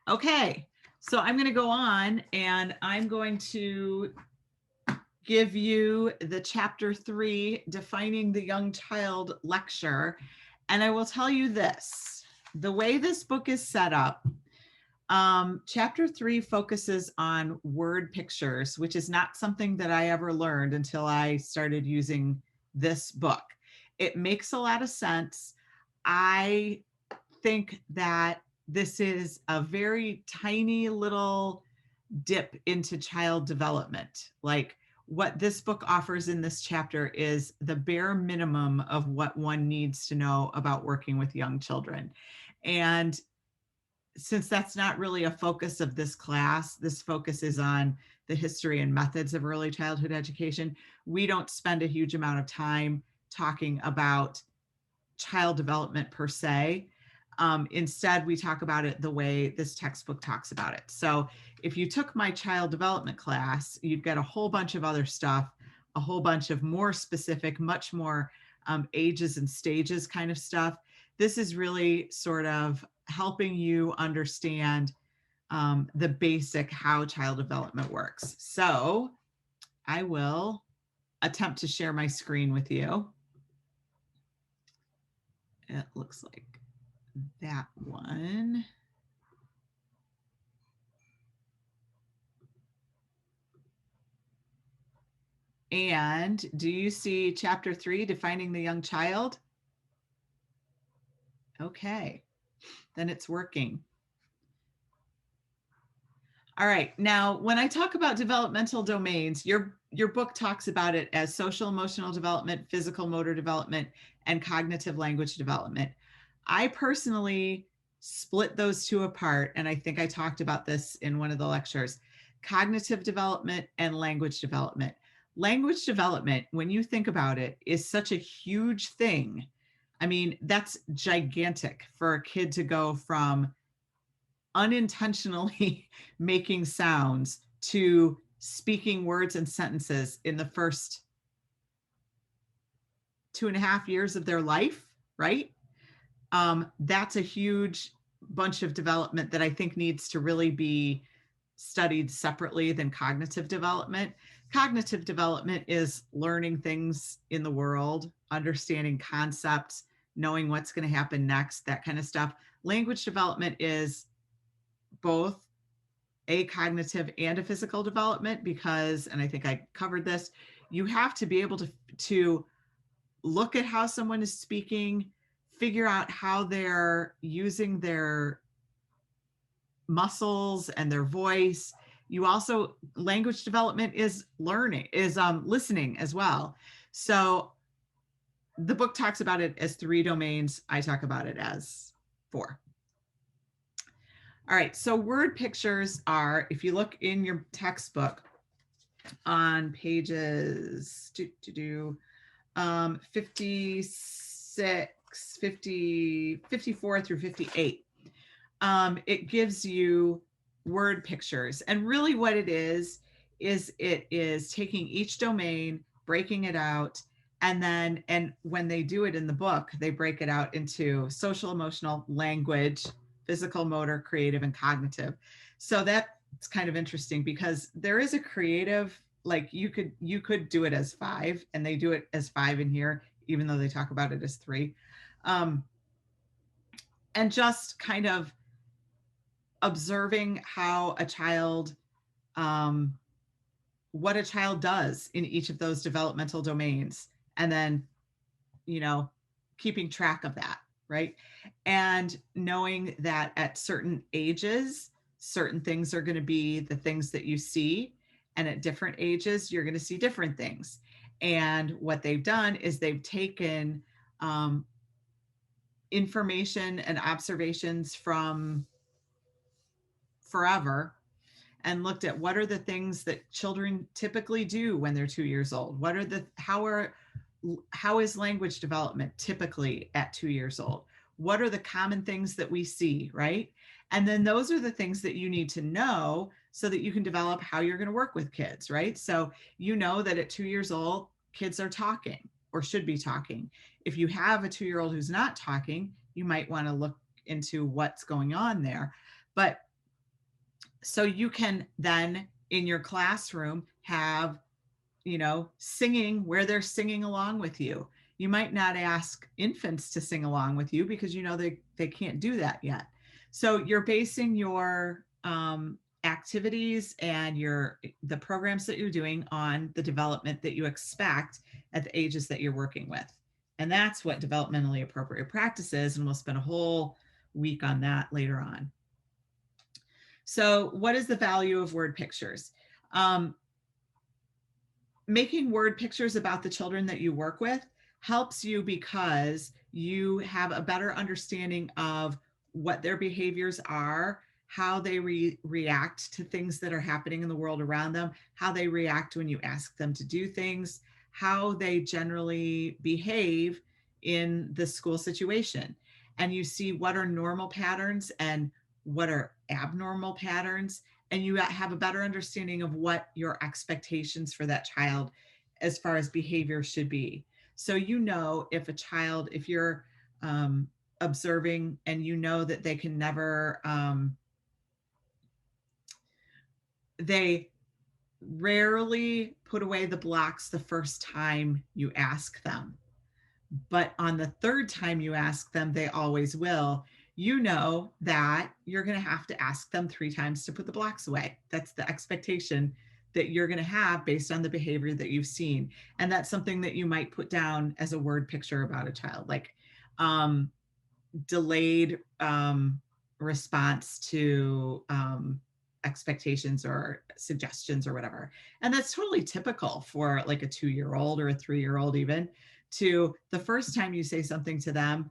Okay, so I'm going to go on and I'm going to give you the chapter 3, Defining the Young Child lecture. And I will tell you this, the way this book is set up, chapter 3 focuses on word pictures, which is not something that I ever learned until I started using this book. It makes a lot of sense. I think that this is a very tiny little dip into child development. Like, what this book offers in this chapter is the bare minimum of what one needs to know about working with young children. And since that's not really a focus of this class, this focus is on the history and methods of early childhood education, we don't spend a huge amount of time talking about child development per se. Instead, we talk about it the way this textbook talks about it. So if you took my child development class, you'd get a whole bunch of other stuff, a whole bunch of more specific, much more ages and stages kind of stuff. This is really sort of helping you understand the basic how child development works. So I will attempt to share my screen with you. It looks like that one. And do you see chapter 3, Defining the Young Child? Okay, then it's working. All right, now when I talk about developmental domains, your book talks about it as social emotional development, physical motor development, and cognitive language development. I personally split those two apart, and I think I talked about this in one of the lectures: cognitive development and language development. Language development, when you think about it, is such a huge thing. I mean, that's gigantic for a kid to go from unintentionally making sounds to speaking words and sentences in the first 2.5 years of their life, right? That's a huge bunch of development that I think needs to really be studied separately than cognitive development. Cognitive development is learning things in the world, understanding concepts, knowing what's going to happen next, that kind of stuff. Language development is both a cognitive and a physical development because, and I think I covered this, you have to be able to look at how someone is speaking, figure out how they're using their muscles and their voice. You also, language development is learning, is listening as well. So the book talks about it as 3 domains. I talk about it as 4. All right, so word pictures are, if you look in your textbook on pages 56, 50, 54 through 58, it gives you word pictures. And really what it is it is taking each domain, breaking it out, and when they do it in the book, they break it out into social, emotional, language, physical, motor, creative, and cognitive. So that's kind of interesting because there is a creative, like you could do it as 5, and they do it as 5 in here, even though they talk about it as 3. And just kind of observing how a child, what a child does in each of those developmental domains, and then, keeping track of that, right? And knowing that at certain ages, certain things are going to be the things that you see, and at different ages, you're going to see different things. And what they've done is they've taken information and observations from forever and looked at what are the things that children typically do when they're 2 years old. How is language development typically at 2 years old? What are the common things that we see, right? And then those are the things that you need to know so that you can develop how you're going to work with kids, right? So you know that at 2 years old, kids are talking or should be talking. If you have a 2-year-old who's not talking, you might want to look into what's going on there. But so you can then in your classroom have, singing where they're singing along with you. You might not ask infants to sing along with you because they can't do that yet. So you're basing your activities and the programs that you're doing on the development that you expect at the ages that you're working with. And that's what developmentally appropriate practice is. And we'll spend a whole week on that later on. So what is the value of word pictures? Making word pictures about the children that you work with helps you because you have a better understanding of what their behaviors are, how they react to things that are happening in the world around them, how they react when you ask them to do things, how they generally behave in the school situation. And you see what are normal patterns and what are abnormal patterns, and you have a better understanding of what your expectations for that child as far as behavior should be. So if you're observing and you know that they can never, they rarely put away the blocks the first time you ask them, but on the third time you ask them, they always will. You know that you're going to have to ask them 3 times to put the blocks away. That's the expectation that you're going to have based on the behavior that you've seen. And that's something that you might put down as a word picture about a child, like delayed response to expectations or suggestions or whatever. And that's totally typical for like a 2-year-old or a 3-year-old even. To the first time you say something to them,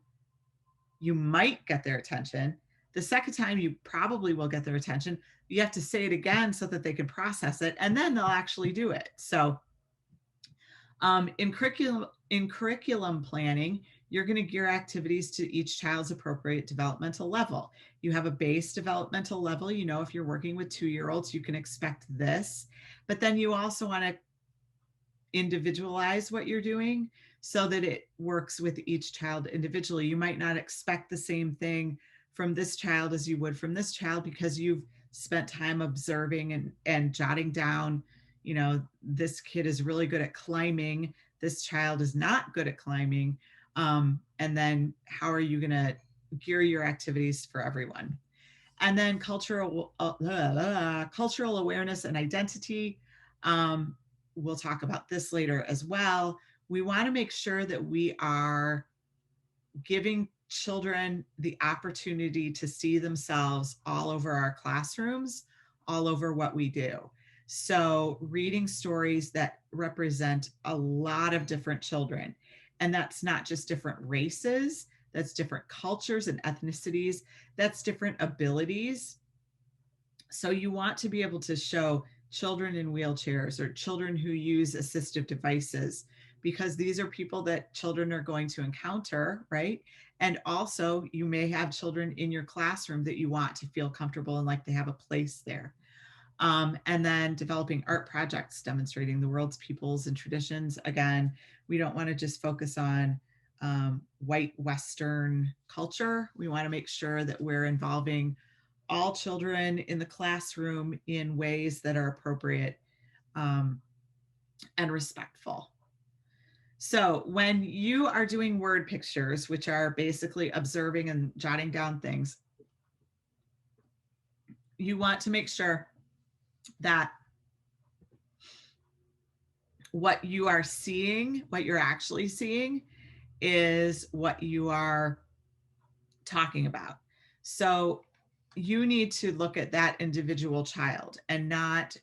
you might get their attention. The second time you probably will get their attention. You have to say it again so that they can process it, and then they'll actually do it. So in curriculum planning, you're going to gear activities to each child's appropriate developmental level. You have a base developmental level. If you're working with 2-year-olds, you can expect this, but then you also want to individualize what you're doing so that it works with each child individually. You might not expect the same thing from this child as you would from this child because you've spent time observing and jotting down, this kid is really good at climbing, this child is not good at climbing. And then how are you going to gear your activities for everyone? And then cultural awareness and identity. we'll talk about this later as well. We want to make sure that we are giving children the opportunity to see themselves all over our classrooms, all over what we do. So, reading stories that represent a lot of different children. And that's not just different races, that's different cultures and ethnicities, that's different abilities. So, you want to be able to show children in wheelchairs or children who use assistive devices, because these are people that children are going to encounter, right? And also, you may have children in your classroom that you want to feel comfortable and like they have a place there. And then developing art projects demonstrating the world's peoples and traditions. Again, we don't want to just focus on white Western culture. We want to make sure that we're involving all children in the classroom in ways that are appropriate and respectful. So when you are doing word pictures, which are basically observing and jotting down things, you want to make sure that what you are seeing, what you're actually seeing, is what you are talking about. So you need to look at that individual child and not,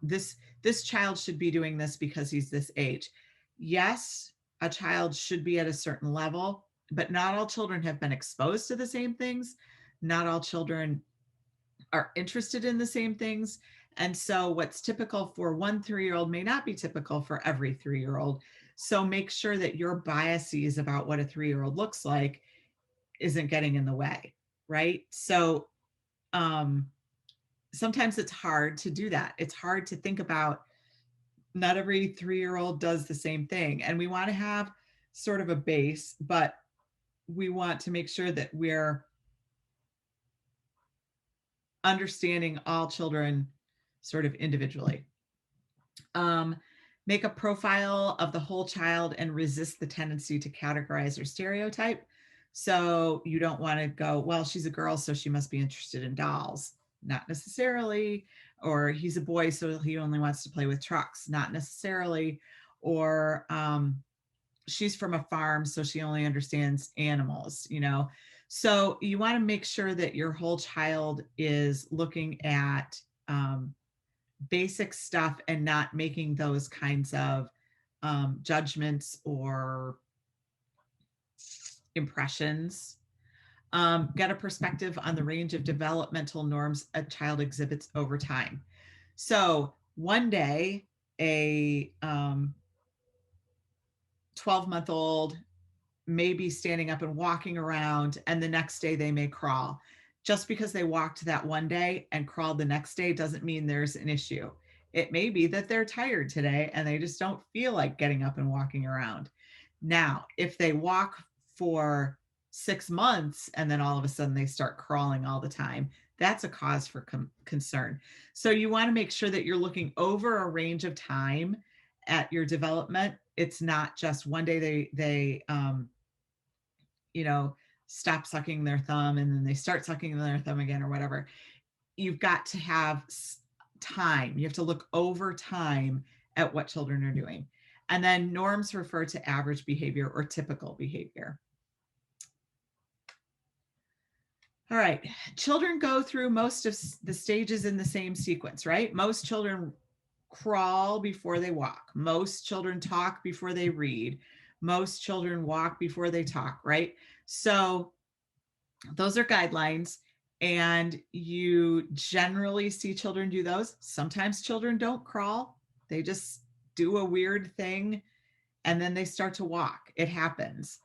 this child should be doing this because he's this age. Yes, a child should be at a certain level, but not all children have been exposed to the same things. Not all children are interested in the same things. And so what's typical for one 3-year-old may not be typical for every 3-year-old. So make sure that your biases about what a 3-year-old looks like isn't getting in the way, right? So sometimes it's hard to do that. It's hard to think about, not every 3-year-old does the same thing. And we want to have sort of a base, but we want to make sure that we're understanding all children sort of individually. Make a profile of the whole child and resist the tendency to categorize or stereotype. So you don't want to go, well, she's a girl, so she must be interested in dolls. Not necessarily. Or he's a boy, so he only wants to play with trucks. Not necessarily. Or she's from a farm, so she only understands animals, So you want to make sure that your whole child is looking at basic stuff and not making those kinds of judgments or impressions. Get a perspective on the range of developmental norms a child exhibits over time. So one day, a 12-month-old may be standing up and walking around, and the next day they may crawl. Just because they walked that one day and crawled the next day doesn't mean there's an issue. It may be that they're tired today and they just don't feel like getting up and walking around. Now, if they walk for 6 months and then all of a sudden they start crawling all the time, that's a cause for concern. So you want to make sure that you're looking over a range of time at your development. It's not just one day they stop sucking their thumb and then they start sucking their thumb again or whatever. You've got to have time. You have to look over time at what children are doing. And then norms refer to average behavior or typical behavior. All right, children go through most of the stages in the same sequence, right? Most children crawl before they walk. Most children talk before they read. Most children walk before they talk, right? So those are guidelines, and you generally see children do those. Sometimes children don't crawl. They just do a weird thing and then they start to walk. It happens.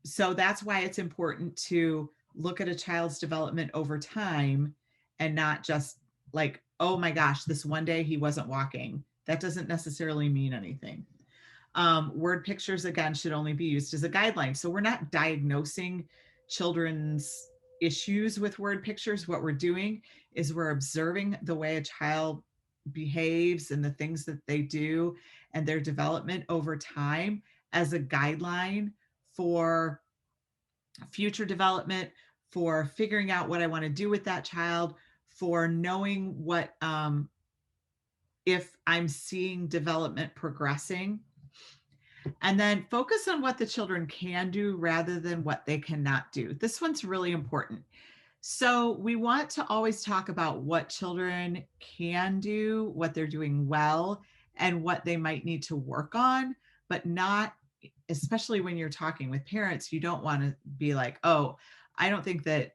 So that's why it's important to look at a child's development over time and not just like, oh my gosh, this one day he wasn't walking. That doesn't necessarily mean anything. Word pictures, again, should only be used as a guideline. So we're not diagnosing children's issues with word pictures. What we're doing is we're observing the way a child behaves and the things that they do and their development over time as a guideline for future development, for figuring out what I want to do with that child, for knowing what if I'm seeing development progressing. And then focus on what the children can do rather than what they cannot do. This one's really important. So we want to always talk about what children can do, what they're doing well, and what they might need to work on, but not, especially when you're talking with parents, you don't want to be like, oh, I don't think that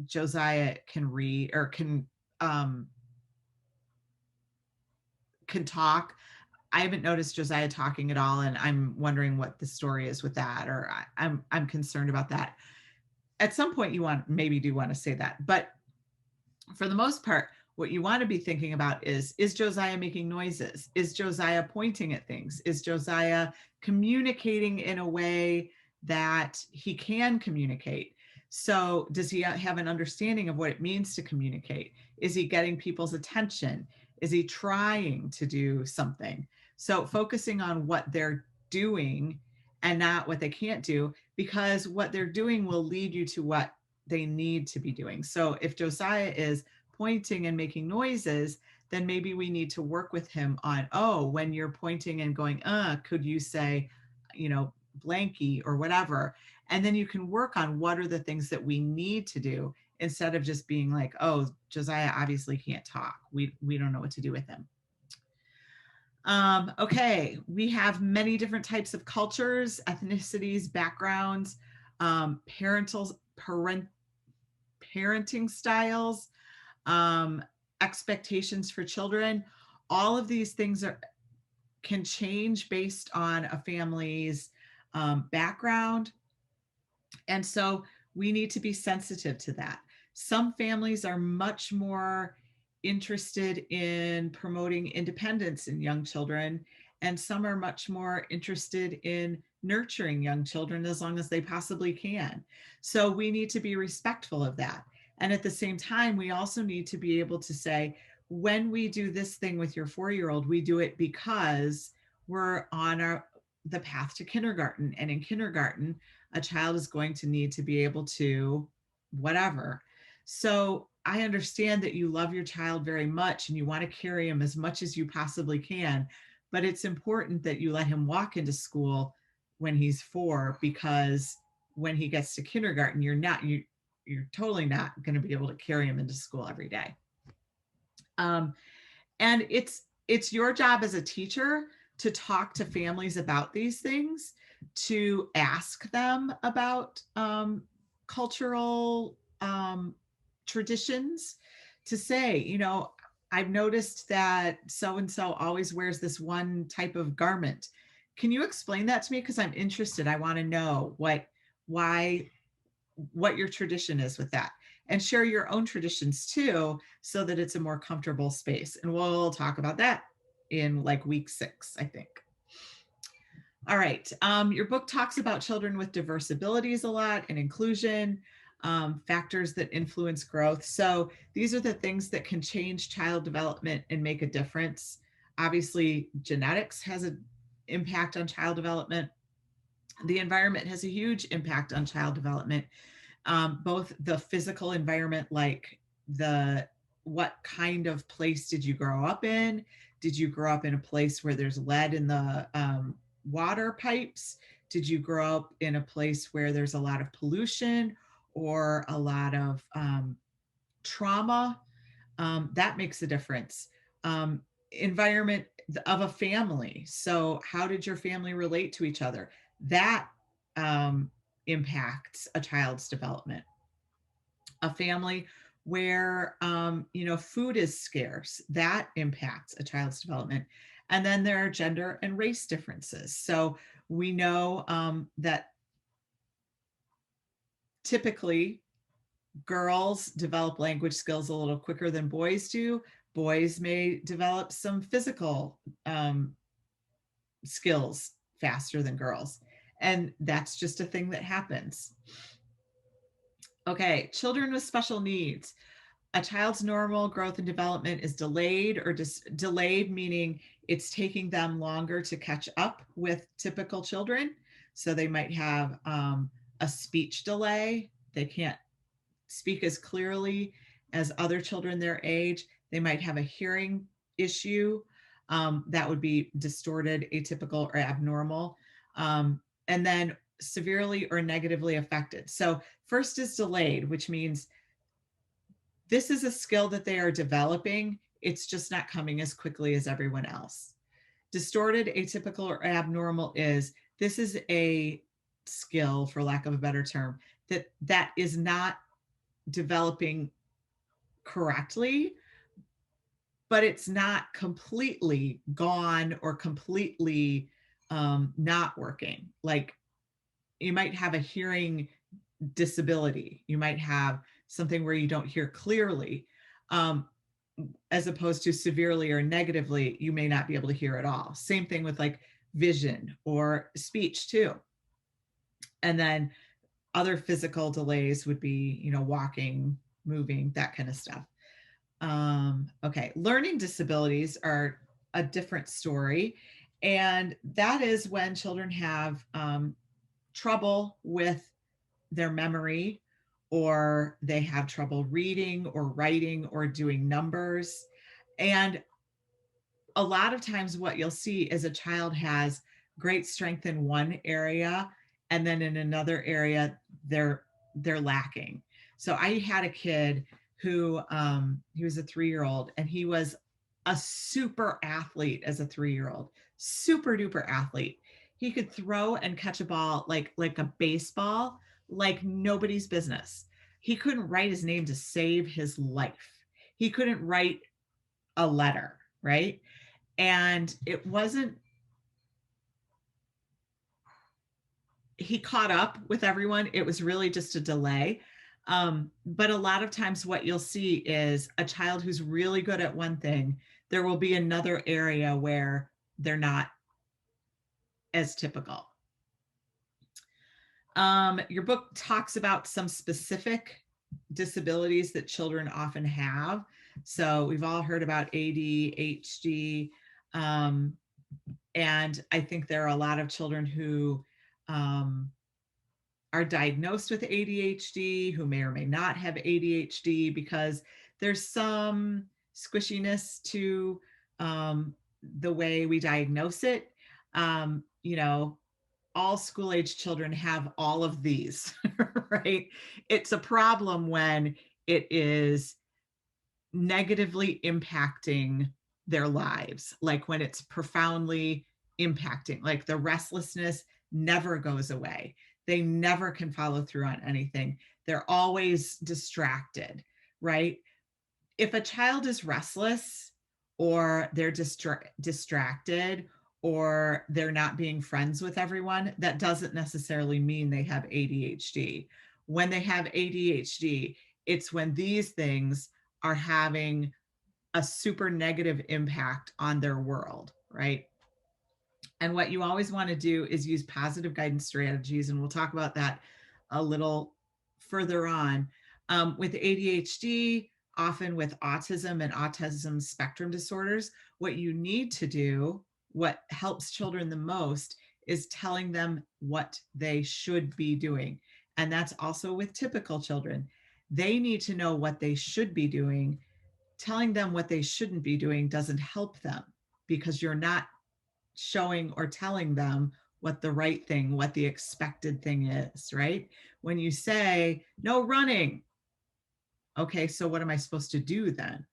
Josiah can read or um, can talk. I haven't noticed Josiah talking at all, and I'm wondering what the story is with that, or I'm concerned about that. At some point, you maybe do want to say that, but for the most part, what you want to be thinking about is Josiah making noises? Is Josiah pointing at things? Is Josiah communicating in a way that he can communicate? So does he have an understanding of what it means to communicate? Is he getting people's attention? Is he trying to do something? So focusing on what they're doing and not what they can't do, because what they're doing will lead you to what they need to be doing. So if Josiah is pointing and making noises, then maybe we need to work with him on, oh, when you're pointing and going, could you say, blanky or whatever? And then you can work on what are the things that we need to do instead of just being like, oh, Josiah obviously can't talk. We don't know what to do with him. Okay, we have many different types of cultures, ethnicities, backgrounds, parenting styles, expectations for children. All of these things can change based on a family's background. And so we need to be sensitive to that. Some families are much more interested in promoting independence in young children, and some are much more interested in nurturing young children as long as they possibly can. So we need to be respectful of that. And at the same time, we also need to be able to say, when we do this thing with your 4-year-old, we do it because we're on the path to kindergarten. And in kindergarten, a child is going to need to be able to whatever. So I understand that you love your child very much and you want to carry him as much as you possibly can, but it's important that you let him walk into school when he's 4, because when he gets to kindergarten, you're totally not going to be able to carry him into school every day. And it's your job as a teacher to talk to families about these things, to ask them about cultural traditions, to say, I've noticed that so-and-so always wears this one type of garment. Can you explain that to me? Because I'm interested. I want to know what your tradition is with that, and share your own traditions too, so that it's a more comfortable space. And we'll talk about that in like week 6, I think. All right. Your book talks about children with diverse abilities a lot, and inclusion, factors that influence growth. So these are the things that can change child development and make a difference. Obviously, genetics has an impact on child development. The environment has a huge impact on child development. Both the physical environment, like what kind of place did you grow up in? Did you grow up in a place where there's lead in the water pipes? Did you grow up in a place where there's a lot of pollution or a lot of trauma? That makes a difference. Environment of a family. So how did your family relate to each other? That impacts a child's development. A family where food is scarce, that impacts a child's development. And then there are gender and race differences. So we know that typically girls develop language skills a little quicker than boys do. Boys may develop some physical skills faster than girls. And that's just a thing that happens. Okay, children with special needs. A child's normal growth and development is delayed, or delayed meaning it's taking them longer to catch up with typical children. So they might have a speech delay. They can't speak as clearly as other children their age. They might have a hearing issue. That would be distorted, atypical, or abnormal. And then severely or negatively affected. So first is delayed, which means this is a skill that they are developing. It's just not coming as quickly as everyone else. Distorted, atypical, or abnormal is this is a skill, for lack of a better term, that is not developing correctly, but it's not completely gone or completely not working. Like you might have a hearing disability, you might have something where you don't hear clearly, as opposed to severely or negatively, you may not be able to hear at all. Same thing with like vision or speech too. And then other physical delays would be, walking, moving, that kind of stuff. Okay, learning disabilities are a different story. And that is when children have trouble with their memory, or they have trouble reading or writing or doing numbers. And a lot of times what you'll see is a child has great strength in one area, and then in another area they're lacking. So I had a kid who he was a 3-year-old, and he was a super athlete as a 3-year-old, super duper athlete. He could throw and catch a ball like a baseball, like nobody's business. He couldn't write his name to save his life. He couldn't write a letter, right? And it wasn't, he caught up with everyone. It was really just a delay. But a lot of times what you'll see is a child who's really good at one thing, there will be another area where they're not as typical. Your book talks about some specific disabilities that children often have. So we've all heard about ADHD. And I think there are a lot of children who are diagnosed with ADHD, who may or may not have ADHD, because there's some squishiness to the way we diagnose it. All school age children have all of these, right? It's a problem when it is negatively impacting their lives, like when it's profoundly impacting, like the restlessness never goes away. They never can follow through on anything. They're always distracted, right? If a child is restless, or they're distracted, or they're not being friends with everyone, that doesn't necessarily mean they have ADHD. When they have ADHD, it's when these things are having a super negative impact on their world, right? And what you always want to do is use positive guidance strategies. And we'll talk about that a little further on. With ADHD, often with autism and autism spectrum disorders, what you need to do, what helps children the most, is telling them what they should be doing. And that's also with typical children. They need to know what they should be doing. Telling them what they shouldn't be doing doesn't help them, because you're not showing or telling them what the right thing, what the expected thing is, right? When you say, no running, okay, so what am I supposed to do then?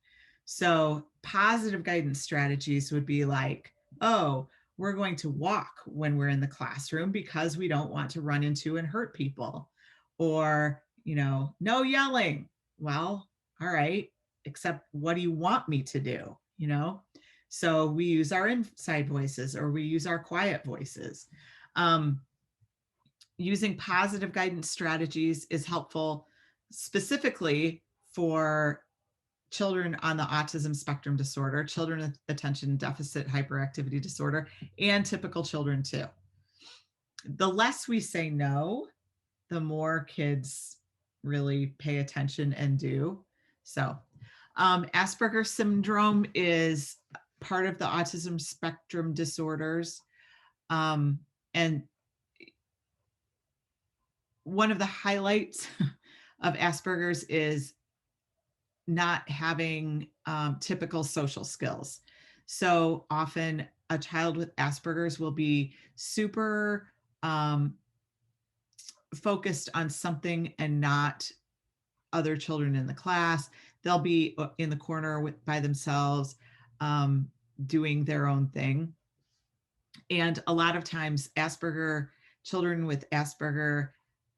So positive guidance strategies would be like, oh, we're going to walk when we're in the classroom because we don't want to run into and hurt people. Or, no yelling. Well, all right, except what do you want me to do? So we use our inside voices, or we use our quiet voices. Using positive guidance strategies is helpful specifically for children on the autism spectrum disorder, children with attention deficit hyperactivity disorder, and typical children too. The less we say no, the more kids really pay attention and do. So Asperger's syndrome is part of the autism spectrum disorders. And one of the highlights of Asperger's is not having typical social skills. So often a child with Asperger's will be super focused on something and not other children in the class. They'll be in the corner by themselves, doing their own thing. And a lot of times children with Asperger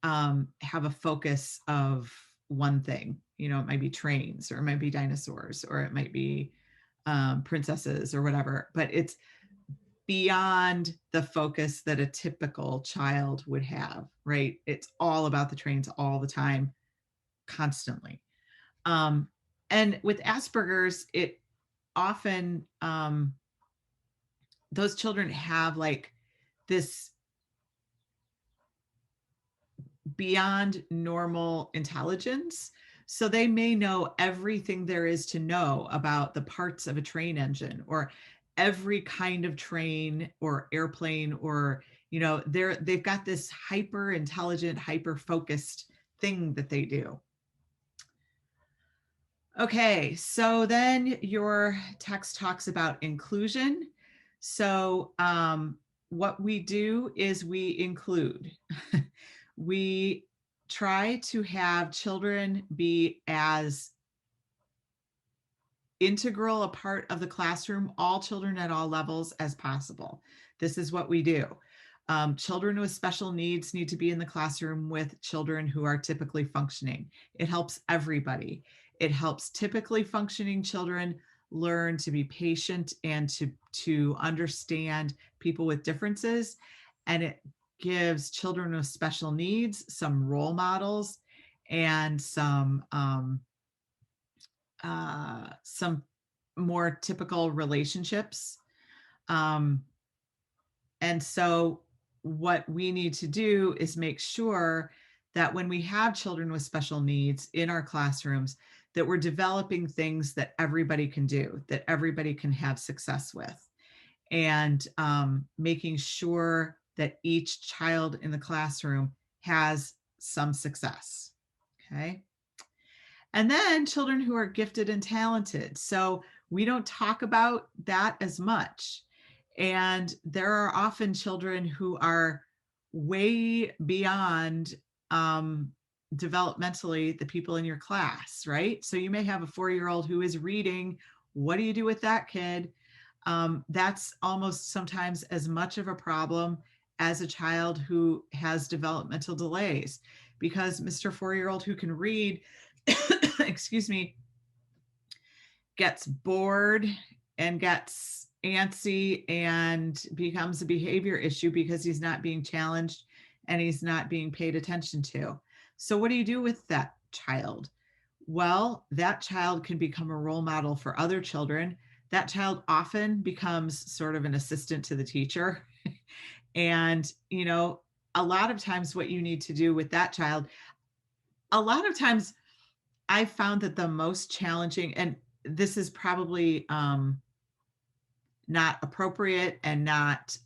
have a focus of one thing. You know, it might be trains, or it might be dinosaurs, or it might be princesses, or whatever, but it's beyond the focus that a typical child would have, right? It's all about the trains all the time, constantly. And with Asperger's, it often, those children have like this beyond normal intelligence. So they may know everything there is to know about the parts of a train engine, or every kind of train or airplane, or, you know, they've got this hyper intelligent, hyper focused thing that they do. Okay, so then your text talks about inclusion. So what we do is we include. We try to have children be as integral a part of the classroom, all children at all levels, as possible. This is what we do. Children with special needs need to be in the classroom with children who are typically functioning. It helps everybody. It helps typically functioning children learn to be patient and to understand people with differences. And it gives children with special needs some role models and some more typical relationships. And so what we need to do is make sure that when we have children with special needs in our classrooms, that we're developing things that everybody can do, that everybody can have success with, and making sure that each child in the classroom has some success. Okay. And then children who are gifted and talented. So we don't talk about that as much. And there are often children who are way beyond developmentally the people in your class, right? So you may have a 4-year-old who is reading. What do you do with that kid? That's almost sometimes as much of a problem as a child who has developmental delays, because Mr. 4-year-old who can read, excuse me, gets bored and gets antsy and becomes a behavior issue because he's not being challenged and he's not being paid attention to. So what do you do with that child? Well, that child can become a role model for other children. That child often becomes sort of an assistant to the teacher. And, you know, a lot of times what you need to do with that child, a lot of times I've found that the most challenging, and this is probably not appropriate and not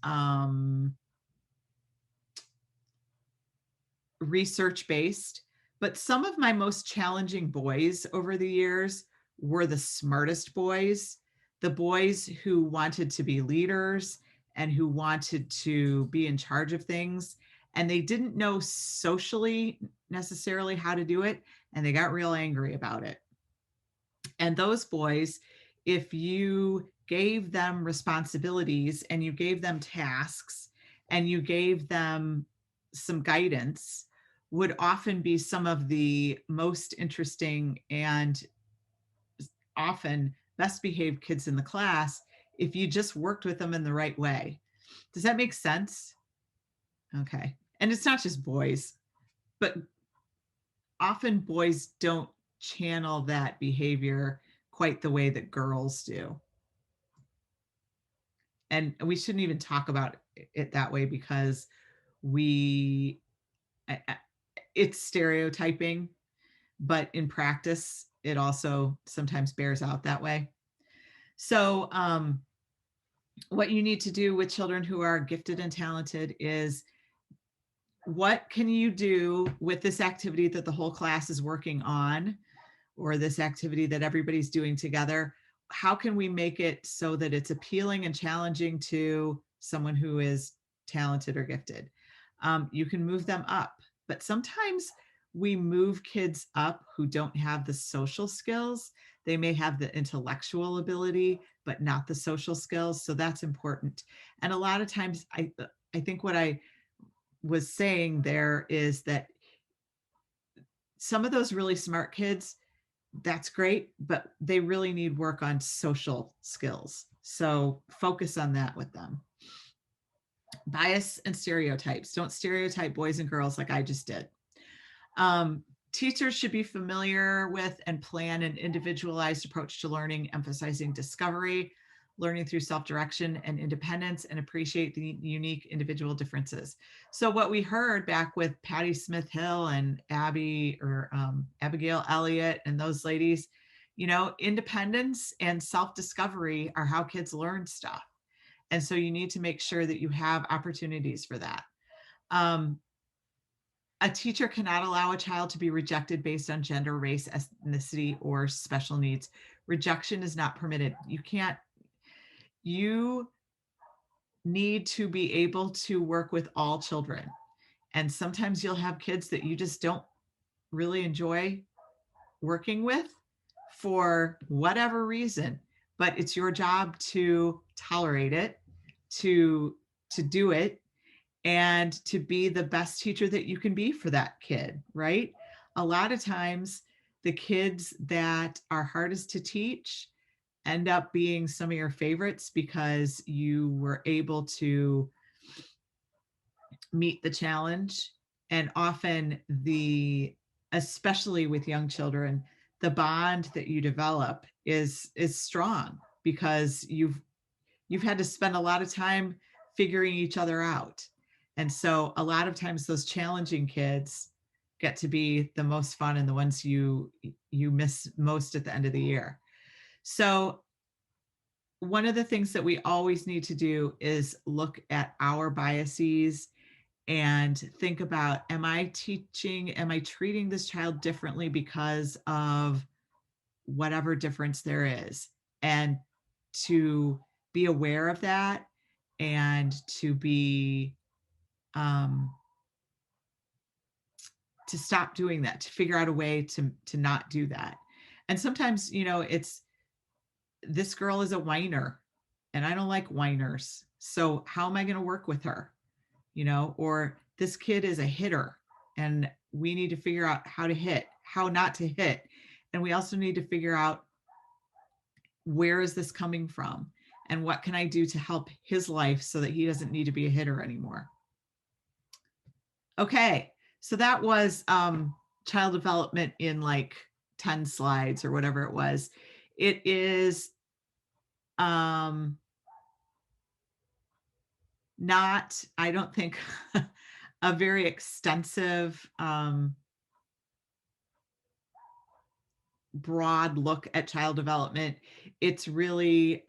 research based, but some of my most challenging boys over the years were the smartest boys, the boys who wanted to be leaders and who wanted to be in charge of things. And they didn't know socially necessarily how to do it. And they got real angry about it. And those boys, if you gave them responsibilities and you gave them tasks and you gave them some guidance, would often be some of the most interesting and often best behaved kids in the class if you just worked with them in the right way. Does that make sense? Okay. And it's not just boys, but often boys don't channel that behavior quite the way that girls do. And we shouldn't even talk about it that way, because it's stereotyping, but in practice, it also sometimes bears out that way. So what you need to do with children who are gifted and talented is, what can you do with this activity that the whole class is working on, or this activity that everybody's doing together? how can we make it so that it's appealing and challenging to someone who is talented or gifted? You can move them up, but sometimes we move kids up who don't have the social skills. They may have the intellectual ability, but not the social skills. So that's important. And a lot of times, I think what I was saying there is that some of those really smart kids, that's great, but they really need work on social skills. So focus on that with them. Bias and stereotypes. Don't stereotype boys and girls like I just did. Um, Teachers should be familiar with and plan an individualized approach to learning, emphasizing discovery, learning through self-direction and independence, and appreciate the unique individual differences. So what we heard back with Patty Smith Hill and Abigail Elliott and those ladies, independence and self-discovery are how kids learn stuff. And so you need to make sure that you have opportunities for that. A teacher cannot allow a child to be rejected based on gender, race, ethnicity, or special needs. Rejection is not permitted. You need to be able to work with all children. And sometimes you'll have kids that you just don't really enjoy working with for whatever reason, but it's your job to tolerate it, to do it, and to be the best teacher that you can be for that kid, right? A lot of times, the kids that are hardest to teach end up being some of your favorites because you were able to meet the challenge. And often, especially with young children, the bond that you develop is strong because you've had to spend a lot of time figuring each other out. And so a lot of times those challenging kids get to be the most fun and the ones you miss most at the end of the year. So one of the things that we always need to do is look at our biases and think about, am I treating this child differently because of whatever difference there is? And to be aware of that and to be to stop doing that, to figure out a way to not do that. And sometimes, it's, this girl is a whiner and I don't like whiners. So how am I going to work with her? Or this kid is a hitter and we need to figure out how not to hit. And we also need to figure out, where is this coming from? And what can I do to help his life so that he doesn't need to be a hitter anymore? Okay, so that was child development in like 10 slides or whatever it was. It is not, I don't think, a very extensive broad look at child development. It's really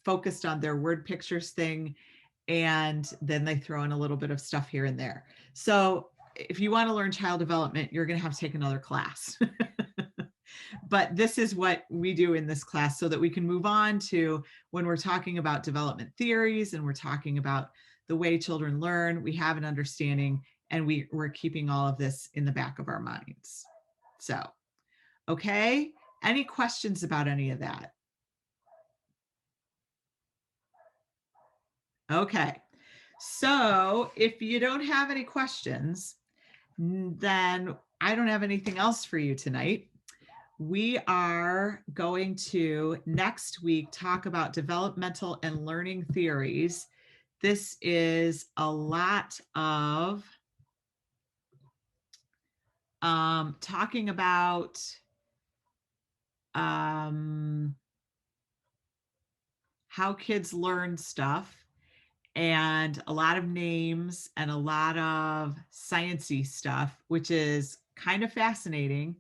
focused on their word pictures thing, and then they throw in a little bit of stuff here and there. So if you want to learn child development, you're going to have to take another class. But this is what we do in this class so that we can move on to when we're talking about development theories and we're talking about the way children learn, we have an understanding and we're keeping all of this in the back of our minds. So, okay, any questions about any of that? Okay, so if you don't have any questions, then I don't have anything else for you tonight. We are going to next week talk about developmental and learning theories. This is a lot of talking about how kids learn stuff, and a lot of names and a lot of sciencey stuff, which is kind of fascinating.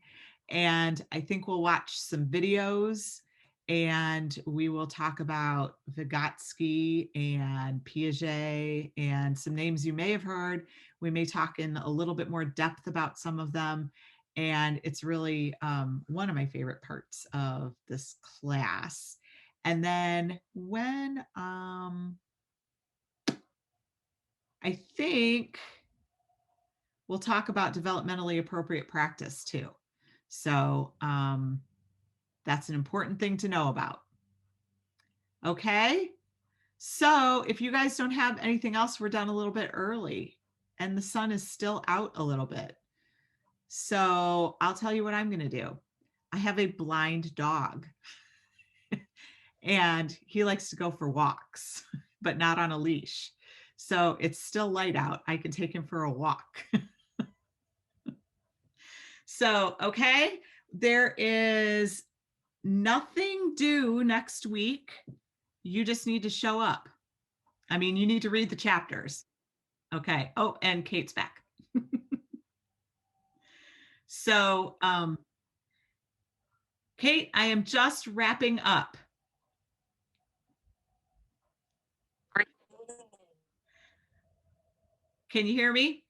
And I think we'll watch some videos and we will talk about Vygotsky and Piaget and some names you may have heard. We may talk in a little bit more depth about some of them. And it's really one of my favorite parts of this class. And then when I think we'll talk about developmentally appropriate practice too. So that's an important thing to know about. Okay. So if you guys don't have anything else, we're done a little bit early and the sun is still out a little bit. So I'll tell you what I'm going to do. I have a blind dog and he likes to go for walks, but not on a leash. So it's still light out. I can take him for a walk. So, okay, there is nothing due next week. You just need to show up. I mean, you need to read the chapters. Okay. Oh, and Kate's back. So, Kate, I am just wrapping up. Can you hear me?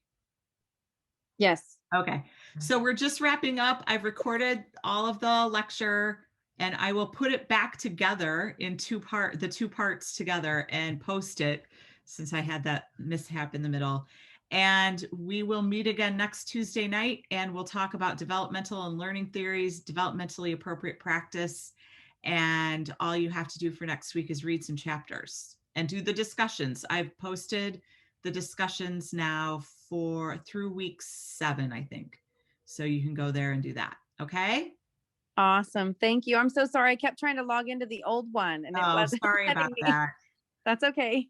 Yes. Okay. So we're just wrapping up. I've recorded all of the lecture and I will put it back together in the two parts together and post it since I had that mishap in the middle. And we will meet again next Tuesday night and we'll talk about developmental and learning theories, developmentally appropriate practice. And all you have to do for next week is read some chapters and do the discussions. I've posted the discussions now through week 7, I think. So you can go there and do that. Okay. Awesome. Thank you. I'm so sorry. I kept trying to log into the old one and it Oh, wasn't sorry letting about me. that. That's okay.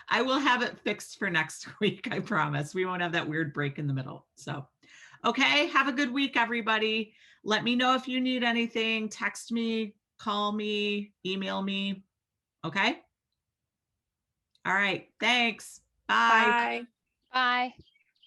I will have it fixed for next week. I promise. We won't have that weird break in the middle. So, okay. Have a good week, everybody. Let me know if you need anything. Text me, call me, email me. Okay. All right. Thanks. Bye. Bye. Bye.